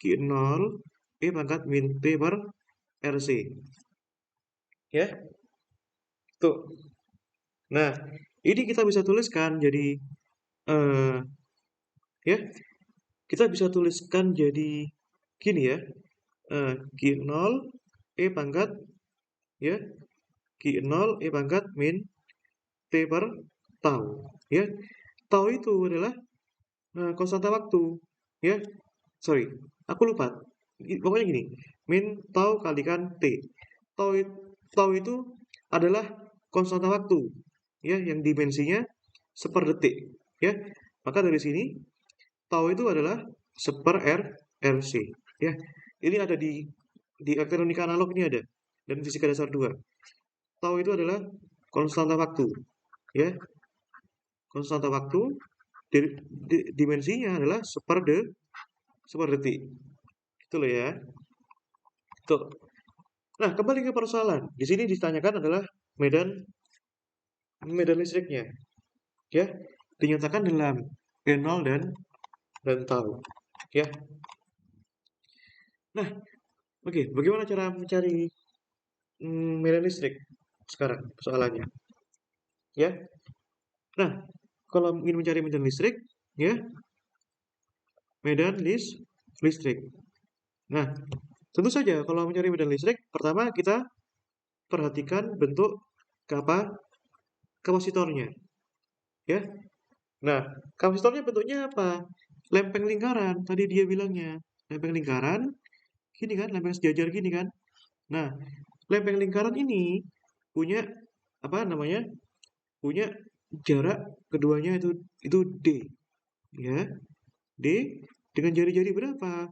Q0 E pangkat min T per RC ya. Tuh. Nah, ini kita bisa tuliskan jadi eh ya, kita bisa tuliskan jadi gini ya. Q0 E pangkat ya, Q0 E pangkat min T per tau ya. Tau itu adalah konstanta waktu ya. Sorry, aku lupa. Pokoknya gini, min tau kalikan T. Tau itu adalah konstanta waktu ya, yang dimensinya seperdetik ya. Maka dari sini tau itu adalah seper RC ya. Ini ada di elektronika analog, ini ada, dan fisika dasar 2. Tau itu adalah konstanta waktu ya. Konstanta waktu dimensinya adalah seperdetik. Itu loh ya. Tuh. Nah, kembali ke persoalan. Di sini ditanyakan adalah medan listriknya. Ya, dinyatakan dalam E0 dan tau. Ya. Nah, oke, bagaimana cara mencari medan listrik sekarang persoalannya? Ya. Nah, kalau ingin mencari medan listrik, ya, medan listrik. Nah, tentu saja kalau mencari medan listrik, pertama kita perhatikan bentuk kapasitornya, ya. Nah, kapasitornya bentuknya apa? Lempeng lingkaran. Tadi dia bilangnya lempeng lingkaran, gini kan, lempeng sejajar gini kan. Nah, lempeng lingkaran ini punya apa namanya? Punya jarak keduanya itu D, ya. D dengan jari-jari berapa?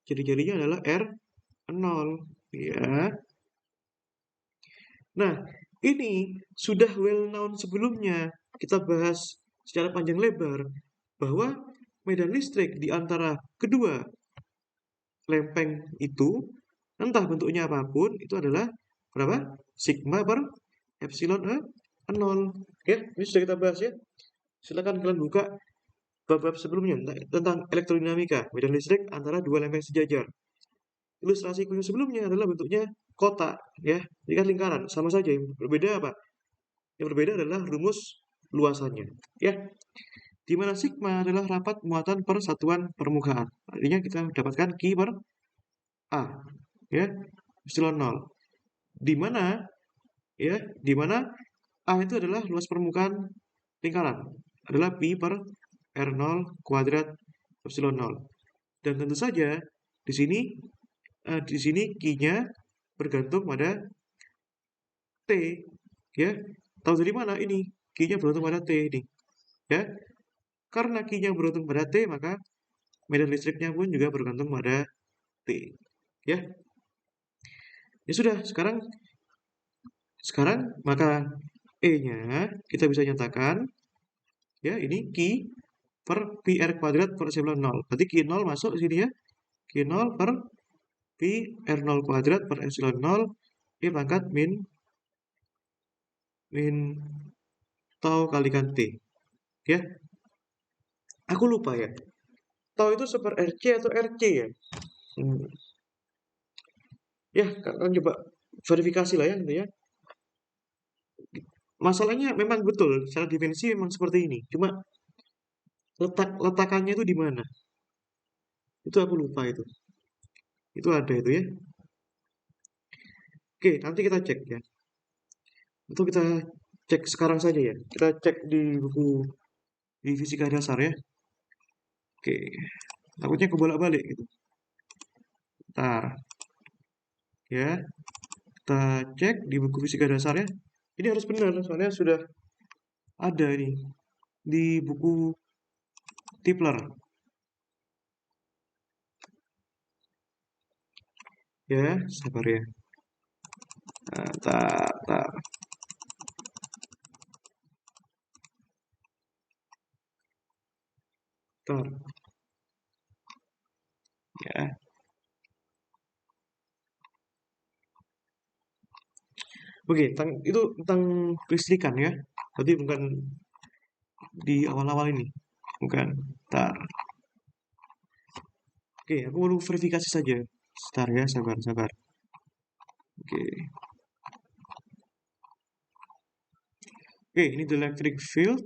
Jari-jarinya adalah R0, ya. Nah, ini sudah well known sebelumnya. Kita bahas secara panjang lebar bahwa medan listrik di antara kedua lempeng itu, entah bentuknya apapun, itu adalah berapa? Sigma per epsilon E0. Ya, ini sudah kita bahas ya. Silakan kalian buka bab-bab sebelumnya tentang elektrodinamika medan listrik antara dua lempeng sejajar. Ilustrasi khusus sebelumnya adalah bentuknya kotak, ya, ini kan lingkaran, sama saja. Yang berbeda apa? Yang berbeda adalah rumus luasannya, ya. Di mana sigma adalah rapat muatan per satuan permukaan. Artinya kita dapatkan Q per A, ya, epsilon 0. Di mana, ya, di mana A itu adalah luas permukaan lingkaran, adalah pi per R0 kuadrat epsilon 0. Dan tentu saja di sini Q-nya bergantung pada T, ya. Tahu dari mana ini? Q-nya bergantung pada T ini, ya. Karena Q-nya bergantung pada T, maka medan listriknya pun juga bergantung pada T, ya. Ya sudah, sekarang maka E-nya kita bisa nyatakan, ya, ini Q per pi R kuadrat per epsilon 0. Berarti Q0 masuk sini ya. Q0 per pi R0 kuadrat per epsilon 0 E pangkat min tau kalikan T, ya. Aku lupa ya, tau itu seper RC atau RC ya. Ya, kalian coba verifikasi lah ya, gitu ya. Masalahnya memang betul, secara dimensi memang seperti ini. Cuma letakannya itu di mana? Itu aku lupa itu. Itu ada itu ya. Oke, nanti kita cek ya. Atau kita cek sekarang saja ya. Kita cek di buku di fisika dasar ya. Oke, takutnya kebolak-balik gitu. Ntar ya, kita cek di buku fisika dasar ya. Ini harus benar, soalnya sudah ada ini di buku Tipler. Ya, sabar ya. Nah, tar. Ya. Oke, itu tentang kelistrikan ya. Berarti bukan di awal-awal ini. Bukan. Ntar. Oke, aku perlu verifikasi saja. Sebentar ya, sabar. Oke. Oke, ini the electric field.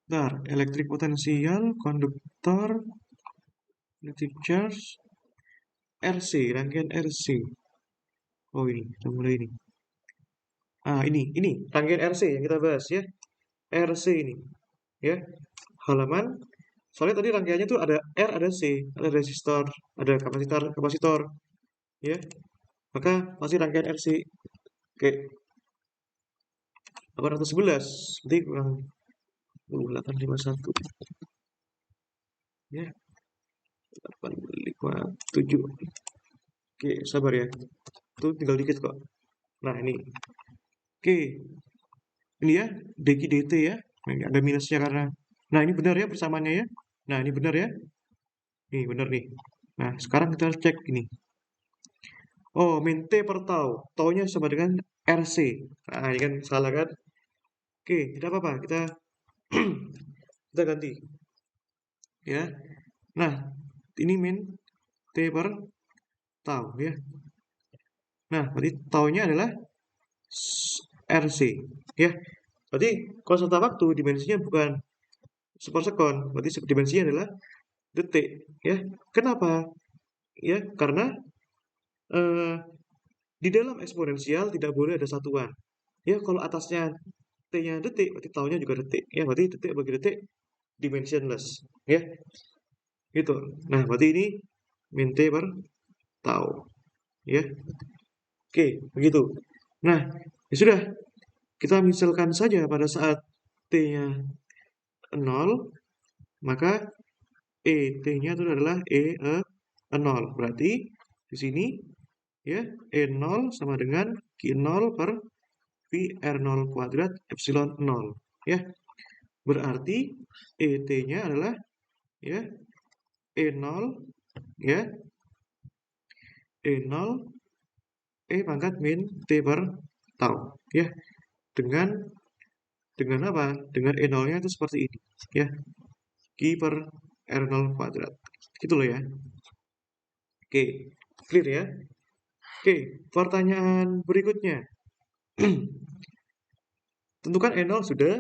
Ntar, electric potential, konduktor, electric charge, RC, rangkaian RC. Oh ini, kita mulai ini. Ini rangkaian RC yang kita bahas ya. RC ini, ya. Halaman. Soalnya tadi rangkaiannya tuh ada R, ada C, ada resistor, ada kapasitor, ya. Maka masih rangkaian RC. Oke, 811, berarti kurang 851. Ya, 857. Oke, sabar ya. Itu tinggal dikit kok. Nah, ini. Oke, ini ya, dq dt ya. Nah, ini ada minusnya karena. Nah, ini benar ya persamaannya ya. Nah, ini benar ya. Nih, benar nih. Nah, sekarang kita cek ini. Oh, min T per tau. Taunya sama dengan RC. Nah, ini kan salah kan? Oke, tidak apa-apa. Kita ganti. Ya. Nah, ini min T per tau ya. Nah, berarti taunya adalah RC. Ya. Berarti konstanta waktu dimensinya bukan sekon, berarti dimensinya adalah detik. Ya. Kenapa? Ya, karena eh, di dalam eksponensial tidak boleh ada satuan. Ya, kalau atasnya T-nya detik, berarti taunya juga detik. Ya, berarti detik bagi detik dimensionless. Ya, gitu. Nah, berarti ini min T per tau. Ya, oke, begitu. Nah, ya sudah. Kita misalkan saja pada saat T-nya 0, maka T-nya itu adalah E0. Berarti di sini ya E0 sama dengan Q0 per PR0 kuadrat epsilon 0 ya. Berarti ET-nya adalah ya E0 ya E0 E pangkat min T per tau ya. Dengan apa? Dengan E0-nya itu seperti ini ya. Q per R0 kuadrat. Gitu loh ya. Oke, clear ya. Oke, pertanyaan berikutnya. Tentukan E0 sudah.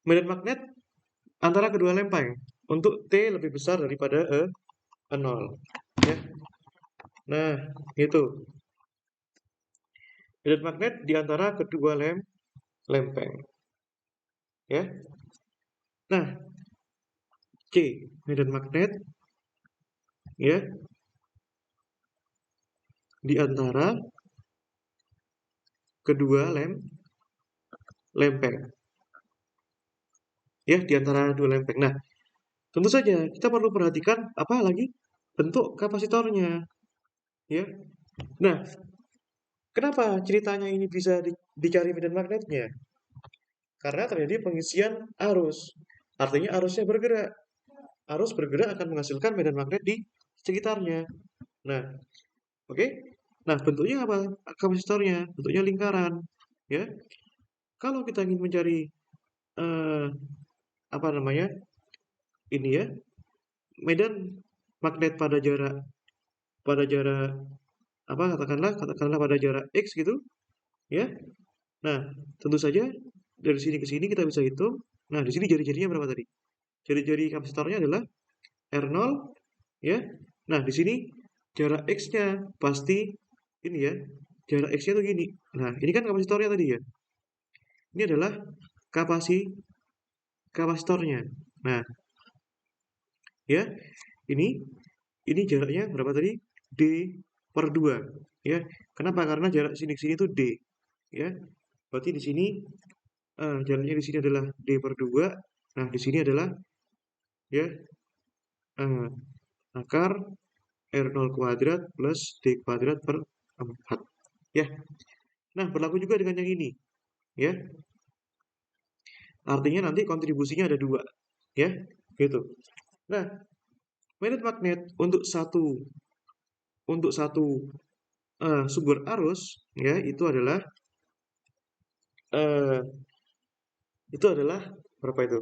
Medan magnet antara kedua lempeng untuk T lebih besar daripada E0 ya. Nah, itu medan magnet di antara kedua lempeng ya. Nah, C medan magnet ya di antara kedua lempeng ya, di antara dua lempeng. Nah, tentu saja kita perlu perhatikan apa lagi bentuk kapasitornya ya. Nah, kenapa ceritanya ini bisa dicari medan magnetnya? Karena terjadi pengisian arus. Artinya arusnya bergerak. Arus bergerak akan menghasilkan medan magnet di sekitarnya. Nah, oke. Nah, bentuknya apa? Kapasitornya bentuknya lingkaran, ya. Kalau kita ingin mencari eh, apa namanya? Ini ya, medan magnet pada jarak apa katakanlah pada jarak X gitu, ya. Nah, tentu saja dari sini ke sini kita bisa hitung. Nah, di sini jari-jarinya berapa tadi? Jari-jari kapasitornya adalah R0 ya. Nah, di sini jarak X-nya pasti ini ya. jarak X-nya tuh gini. Nah, ini kan kapasitornya tadi ya. Ini adalah kapasitornya. Nah, ya, ini jaraknya berapa tadi? D per 2, ya. Kenapa? Karena jarak sini ke sini itu D, ya. Berarti di sini jaraknya di sini adalah D per 2. Nah, di sini adalah ya eh, akar R0 kuadrat plus D kuadrat per 4. Ya. Nah, berlaku juga dengan yang ini, ya. Artinya nanti kontribusinya ada dua, ya, gitu. Nah, magnet untuk satu sumber arus, ya, eh, itu adalah berapa itu?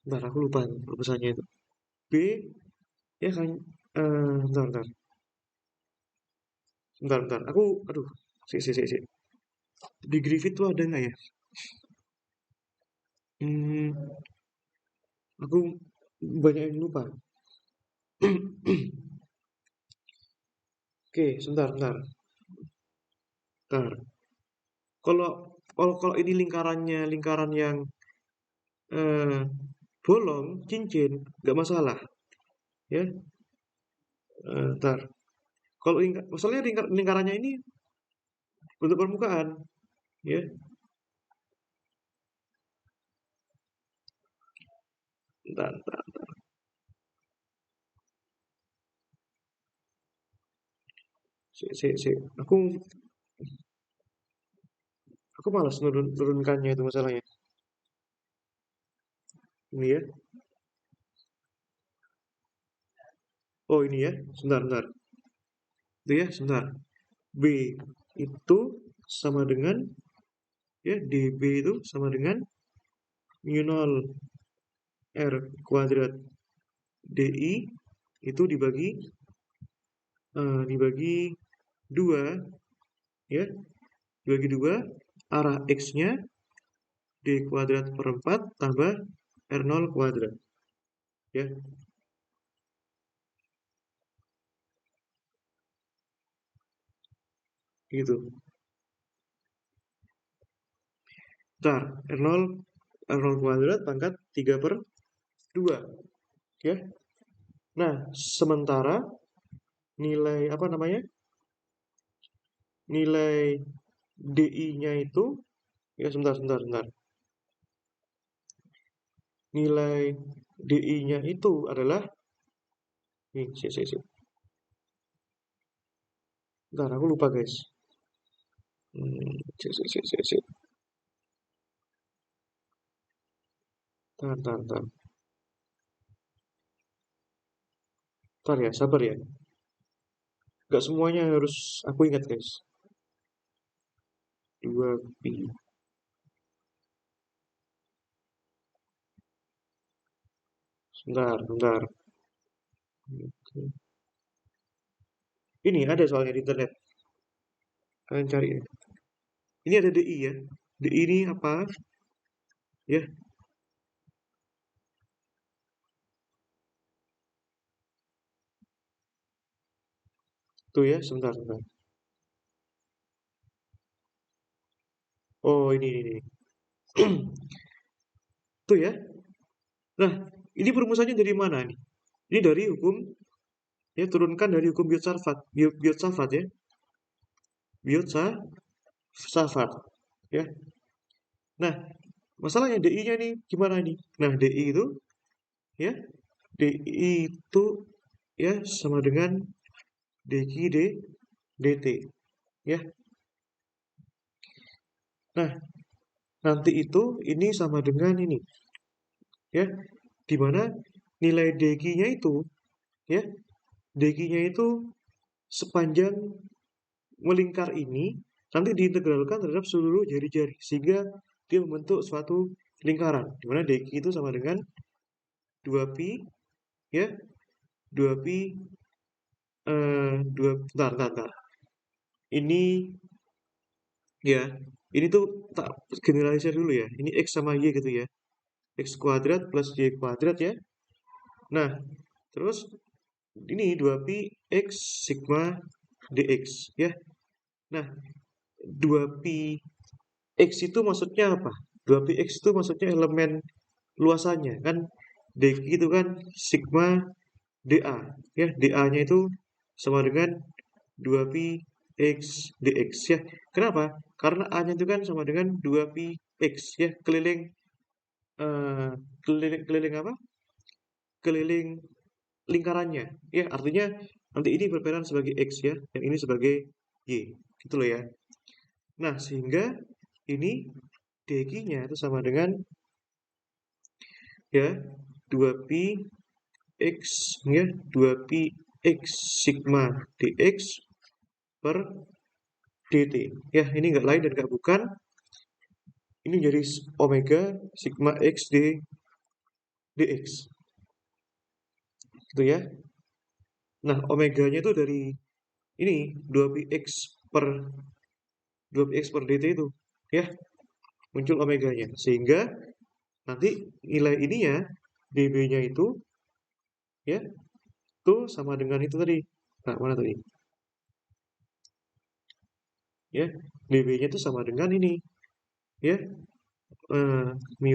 Bentar, aku lupa rumusannya itu. B, ya kan? Bentar, bentar, bentar, bentar. Aduh, si. Di Griffith tuh ada nggak ya? Hmm, aku banyak yang lupa. Oke, sebentar, bentar, bentar. Kalau kalau kalau ini lingkaran yang eh, bolong, cincin, nggak masalah, ya. Bentar. Kalau masalahnya lingkarannya ini bentuk permukaan, ya. Bentar, bentar. Si. Aku malas turunkannya itu masalahnya. Ini ya. Oh ini ya. Sebentar, bentar. Itu ya, sebentar. B itu sama dengan ya dB itu sama dengan mu 0 R kuadrat DI itu dibagi 2 ya, dibagi 2 arah X-nya D kuadrat per 4 tambah R0 kuadrat ya. Gitu. Ntar R0 kuadrat pangkat 3 per 2 ya. Nah, sementara nilai apa namanya? Nilai DI-nya itu ya sebentar. Nilai DI-nya itu adalah nih, sih. Bentar, aku lupa, guys. Sik. Bentar. Bentar ya, sabar ya. Gak semuanya harus aku ingat, guys. 2pi. Bentar. Oke. Ini ada soalnya di internet. Kalian cari. Ini ada DI ya. DI ini apa? Ya, tuh ya, sebentar. Oh, ini. Tuh ya. Nah, ini perumusannya dari mana nih? Ini dari hukum ya, turunkan dari hukum Biot-Savart ya. Biot-Savart ya. Nah, masalahnya DI-nya nih gimana nih? Nah, DI itu ya, DI itu ya sama dengan dq dt ya. Nah, nanti itu ini sama dengan ini ya, di mana nilai dq-nya itu ya, dq-nya itu sepanjang melingkar ini nanti diintegralkan terhadap seluruh jari-jari sehingga dia membentuk suatu lingkaran di mana dq itu sama dengan 2pi ya, 2pi 2 bentar. Ini ya, ini tuh tak generalisir dulu ya. Ini X sama Y gitu ya. X kuadrat plus Y kuadrat ya. Nah, terus ini 2pi X sigma dx ya. Nah, 2pi x itu maksudnya apa? 2pi x itu maksudnya elemen luasannya kan, dx itu kan sigma dA ya, dA-nya itu sama dengan 2pi x dx ya. Kenapa? Karena A-nya itu kan sama dengan 2pi x ya, keliling eh, keliling apa? Keliling lingkarannya ya, artinya nanti ini berperan sebagai x ya, yang ini sebagai y, gitu loh ya. Nah, sehingga ini dx-nya itu sama dengan ya 2pi x ya, 2pi x sigma dx per dt ya, ini nggak lain dan nggak bukan, ini jadi omega sigma x dx gitu ya. Nah, omeganya itu dari ini 2pi x per 2pi x per dt itu ya, muncul omeganya, sehingga nanti nilai ininya db-nya itu ya, itu sama dengan itu tadi. Nah, mana tadi? Ya, db-nya itu sama dengan ini ya, eh, mu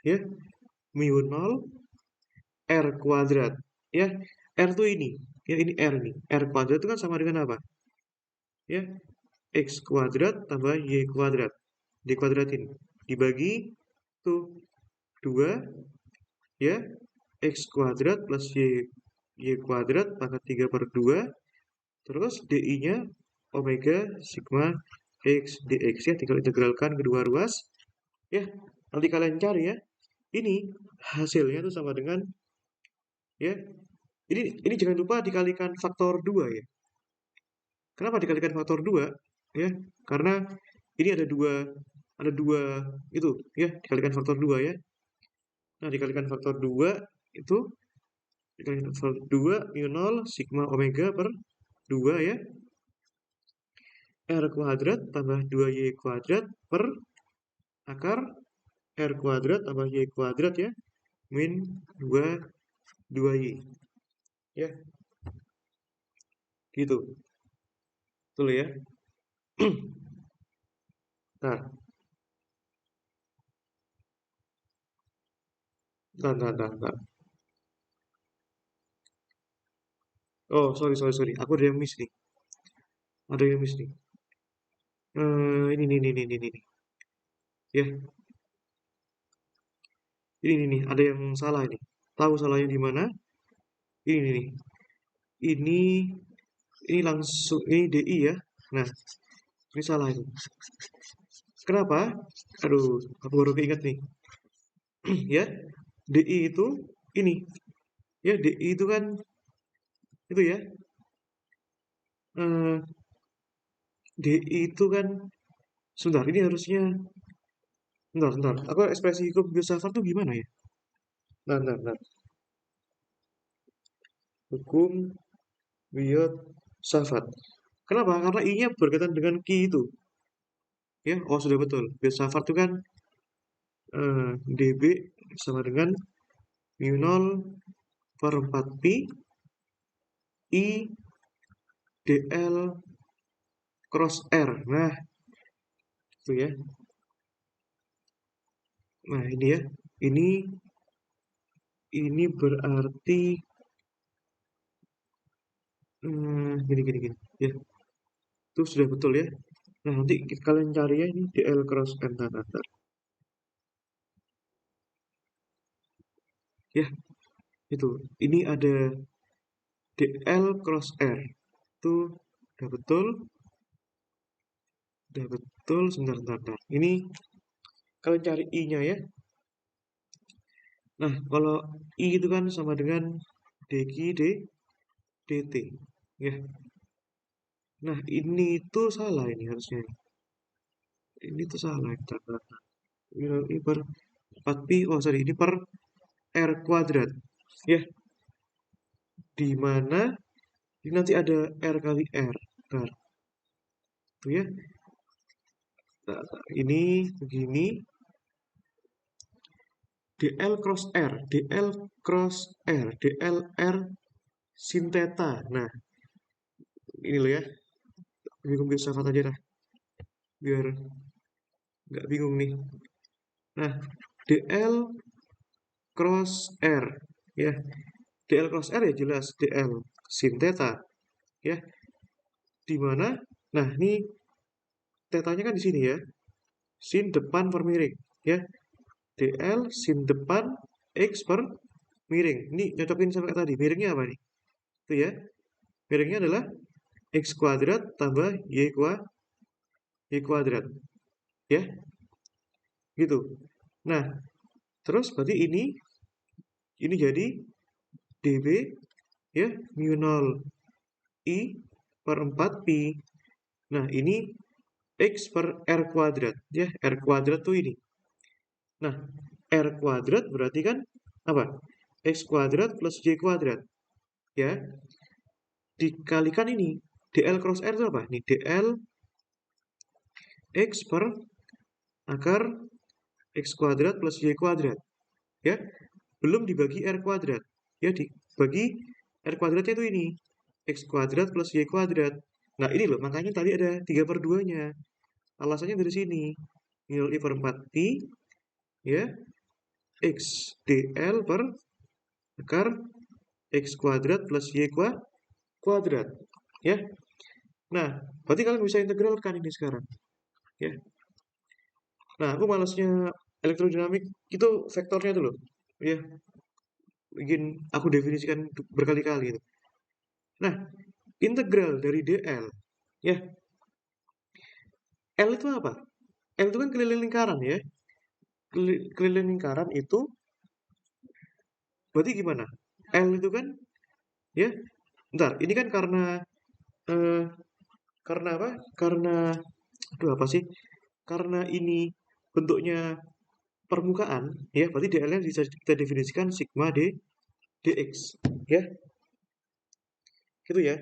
ya, mu 0 r kuadrat ya. R tuh ini ya, ini r nih, r kuadrat itu kan sama dengan apa ya, x kuadrat tambah y kuadrat dikuadratin dibagi tuh 2 ya, x kuadrat plus y kuadrat pangkat 3 per 2, terus di-nya omega sigma x dx ya, tinggal integralkan kedua ruas ya. Nanti kalian cari ya, ini hasilnya tuh sama dengan ya, ini jangan lupa dikalikan faktor 2 ya. Kenapa dikalikan faktor 2 ya? Karena ini ada dua itu ya, dikalikan faktor 2 ya. Nah, dikalikan faktor 2 itu dikalikan faktor 2 mu 0 sigma omega per 2 ya, r kuadrat tambah 2y kuadrat per akar r kuadrat tambah y kuadrat ya, min 2y ya, gitu. Betul ya. Nah, nah. Oh, sorry. Aku ada yang miss nih. Ada yang miss nih. Ini nih. Ya, ini nih. Ada yang salah ini. Tahu salahnya di mana? Ini nih. Ini ini langsung ini DI ya. Nah, ini salah ini. Kenapa? Aduh, aku baru keinget nih. Ya, DI itu ini. Ya, DI itu kan itu ya. Eh, DI itu kan sebentar, ini harusnya bentar. Aku ekspresi hukum filsafat tuh gimana ya? Bentar. Hukum filsafat. Kenapa? Karena I-nya berkaitan dengan ki itu. Ya, oh sudah betul. Filsafat itu kan db sama dengan mu 0 per 4 pi I dl cross r. Nah, itu ya. Nah, ini ya. Ini ini berarti gini. Ya, itu sudah betul ya. Nah, nanti kalian cari ya ini dl cross r. Bentar. Ya, itu. Ini ada dl cross r. Itu udah betul. Udah betul. Sebentar. Ini kalian cari I-nya ya. Nah, kalau I itu kan sama dengan dq dt. Ya. Nah, ini tuh salah ini harusnya. Ini tuh salah. Bentar. Ini per 4 pi. Oh, sorry. Ini per r kuadrat. Ya. Di mana ini nanti ada r kali r. Bentar. Tuh ya. Nah, ini begini. dl cross r. dl cross r. dl r sin theta. Nah, ini loh ya, bingung filsafat aja dah, biar nggak bingung nih. Nah, dl cross r ya, dl cross r ya jelas dl sin theta ya, di mana nah ini tetanya kan di sini ya, sin depan per miring ya, dl sin depan x per miring. Ini nyocokin sama kayak tadi, miringnya apa nih? Itu ya, miringnya adalah x kuadrat tambah y kuadrat ya, gitu. Nah, terus berarti ini jadi db ya, mu 0 i per 4 pi. Nah, ini x per r kuadrat ya, r kuadrat tuh ini. Nah, r kuadrat berarti kan apa? X kuadrat plus y kuadrat ya, dikalikan ini dl cross r itu apa? Nih dl x per akar x kuadrat plus y kuadrat ya, belum dibagi r kuadrat ya, dibagi r kuadratnya itu ini x kuadrat plus y kuadrat. Nah ini loh, makanya tadi ada 3/2 nya, alasannya dari sini, nil i per 4 pi ya, x dl per akar x kuadrat plus y kuadrat ya. Nah berarti kalian bisa integralkan ini sekarang ya. Nah aku malesnya elektrodinamik itu vektornya tuh loh ya, bikin aku definisikan berkali-kali itu. Nah, integral dari dl ya, L itu apa? L itu kan keliling lingkaran ya. Keliling lingkaran itu berarti gimana? L itu kan ya, bentar, ini kan eh, karena apa? Karena aduh apa sih? Karena ini bentuknya permukaan ya, berarti dl-nya bisa kita definisikan sigma dx ya. Gitu ya.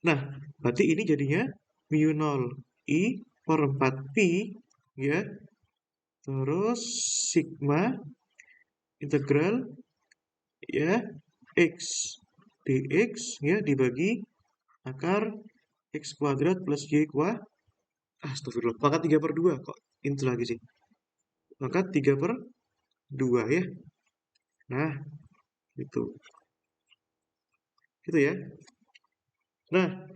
Nah, berarti ini jadinya mu 0 i per 4 pi ya, terus sigma integral ya x dx ya dibagi akar x kuadrat plus y kuadrat. Astagfirullah, pangkat 3/2 kok itu lagi sih. Pangkat 3/2 ya. Nah, itu. Gitu ya. Nah,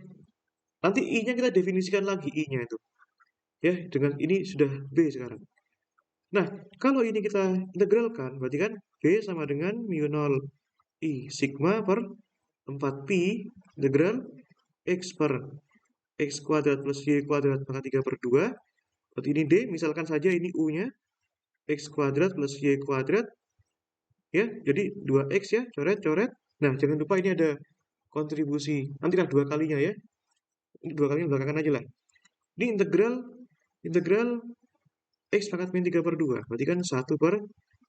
nanti i-nya kita definisikan lagi i-nya itu. Ya, dengan ini sudah b sekarang. Nah, kalau ini kita integralkan, berarti kan b sama dengan mu 0 i sigma per 4 pi integral x per x kuadrat plus y kuadrat pangkat 3/2. Berarti ini d, misalkan saja ini u-nya x kuadrat plus y kuadrat ya, jadi 2x ya, coret-coret. Nah, jangan lupa ini ada kontribusi, nantilah 2 kalinya ya. Ini 2 kalinya belakangan aja lah. Ini integral x pangkat min 3/2. Berarti kan 1 per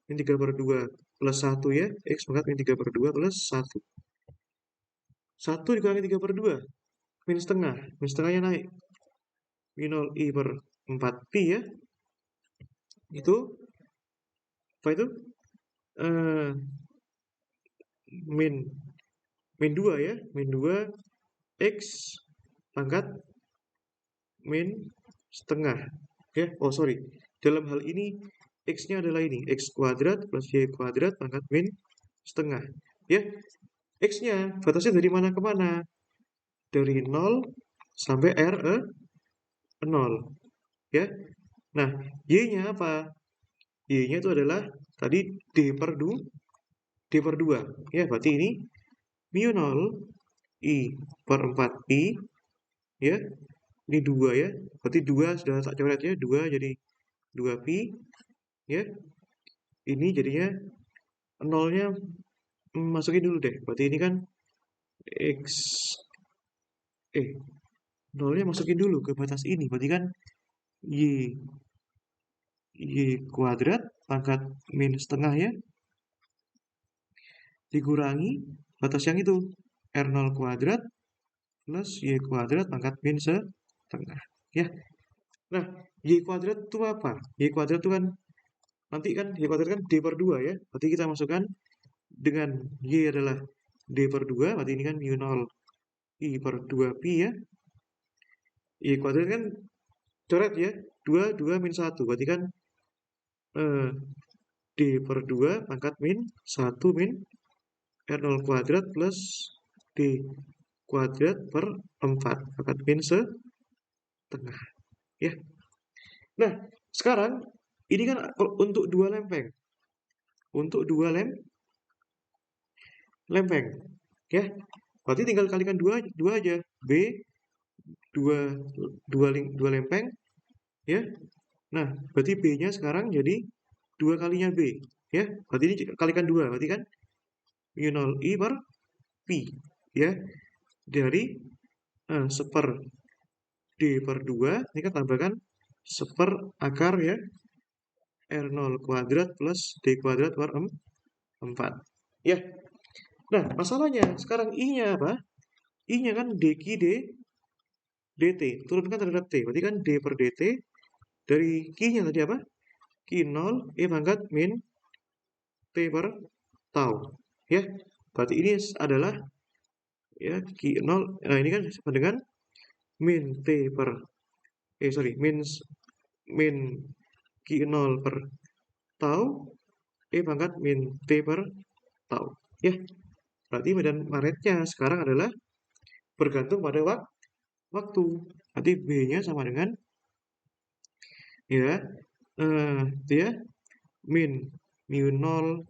min 3/2 plus 1 ya, x pangkat min 3/2 plus 1. 1 dikurangi 3/2, min setengah. Min setengahnya naik. Min 0 i per 4 pi ya. Itu apa itu? Eh, min 2 ya, min 2 x pangkat min setengah ya. Oh sorry, dalam hal ini x-nya adalah ini x kuadrat plus y kuadrat pangkat min setengah ya. X-nya batasnya dari mana ke mana? Dari 0 sampai r 0 ya. Nah, y-nya apa? Y-nya itu adalah tadi d/2 ya, berarti ini mu 0 i per 4 pi ya, ini 2 ya, berarti 2 sudah tak coret ya, 2 jadi 2 pi ya, ini jadinya nolnya masukin dulu deh, berarti ini kan x nolnya masukin dulu ke batas ini, berarti kan y kuadrat pangkat min setengah ya, dikurangi batas yang itu r0 kuadrat plus y kuadrat pangkat min setengah ya. Nah, y kuadrat itu apa? Y kuadrat itu kan nanti kan y kuadrat kan d/2 ya. Berarti kita masukkan dengan y adalah d/2, berarti ini kan mu 0 I per 2pi ya. I kuadrat kan coret ya. 2 min 1. Berarti kan eh, D per 2 pangkat min 1 min R0 kuadrat plus D kuadrat per 4 pangkat min setengah. Ya. Nah, sekarang ini kan untuk dua lempeng. Untuk dua lempeng. Ya. Berarti tinggal kalikan dua aja. B dua, dua lempeng. Ya. Nah, berarti B-nya sekarang jadi 2 kalinya B. Ya. Berarti ini kalikan 2. Berarti kan mu 0 I per Pi. Ya. Dari seper D per 2. Ini kan tambahkan seper akar ya. R0 kuadrat plus D kuadrat per 4. Ya. Nah, masalahnya sekarang I-nya apa? I-nya kan dq dt. Turunkan terhadap T. Berarti kan D per dt. Dari Q-nya tadi apa? Q0 E pangkat min T per tau. Ya. Berarti ini adalah ya Q0. Nah, ini kan sama dengan min T per min Q0 per tau E pangkat min T per tau. Ya. Berarti medan magnetnya sekarang adalah bergantung pada waktu. Nanti B-nya sama dengan ya dia min mu 0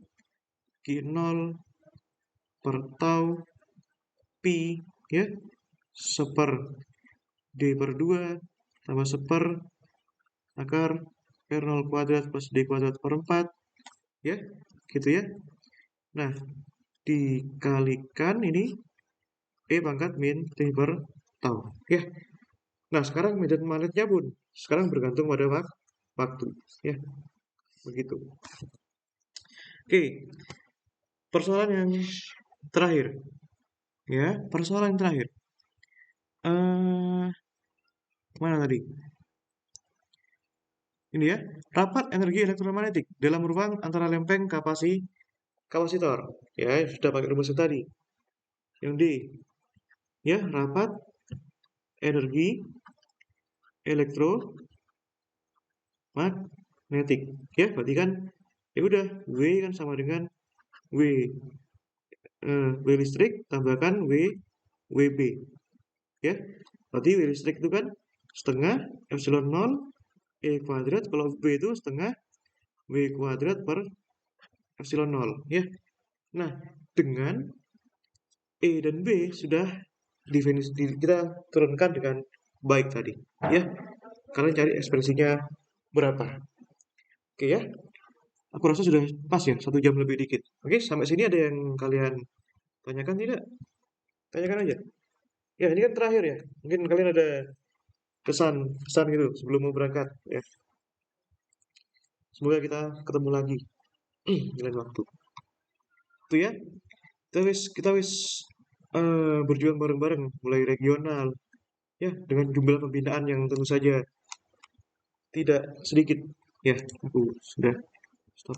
Q0 per tau pi ya seper D per 2 tambah seper akar R0 kuadrat plus D kuadrat per 4 ya gitu ya. Nah, dikalikan ini E pangkat min T per tau ya. Nah, sekarang medan magnetnya pun sekarang bergantung pada waktu ya. Begitu. Oke. Persoalan yang terakhir. Ya, persoalan yang terakhir. Mana tadi? Ini ya, rapat energi elektromagnetik dalam ruang antara lempeng kapasitor. Ya, sudah pakai rumus tadi. Yang D. Ya, rapat energi elektromagnetik. Ya, berarti kan ya udah W kan sama dengan W W listrik tambahkan WB. Ya. Berarti W listrik itu kan setengah epsilon 0 E kuadrat, kalau B itu setengah W kuadrat per epsilon 0 ya. Nah, dengan E dan B sudah definisi kita turunkan dengan baik tadi ya. Kalian cari ekspresinya berapa. Oke ya. Aku rasa sudah pas ya, 1 jam lebih dikit. Oke, sampai sini ada yang kalian tanyakan tidak? Tanyakan aja. Ya, ini kan terakhir ya. Mungkin kalian ada kesan gitu sebelum mau berangkat ya. Semoga kita ketemu lagi dengan waktu. Itu ya. Kita wis berjuang bareng-bareng mulai regional ya dengan jumlah pembinaan yang tentu saja tidak sedikit ya. Aku sudah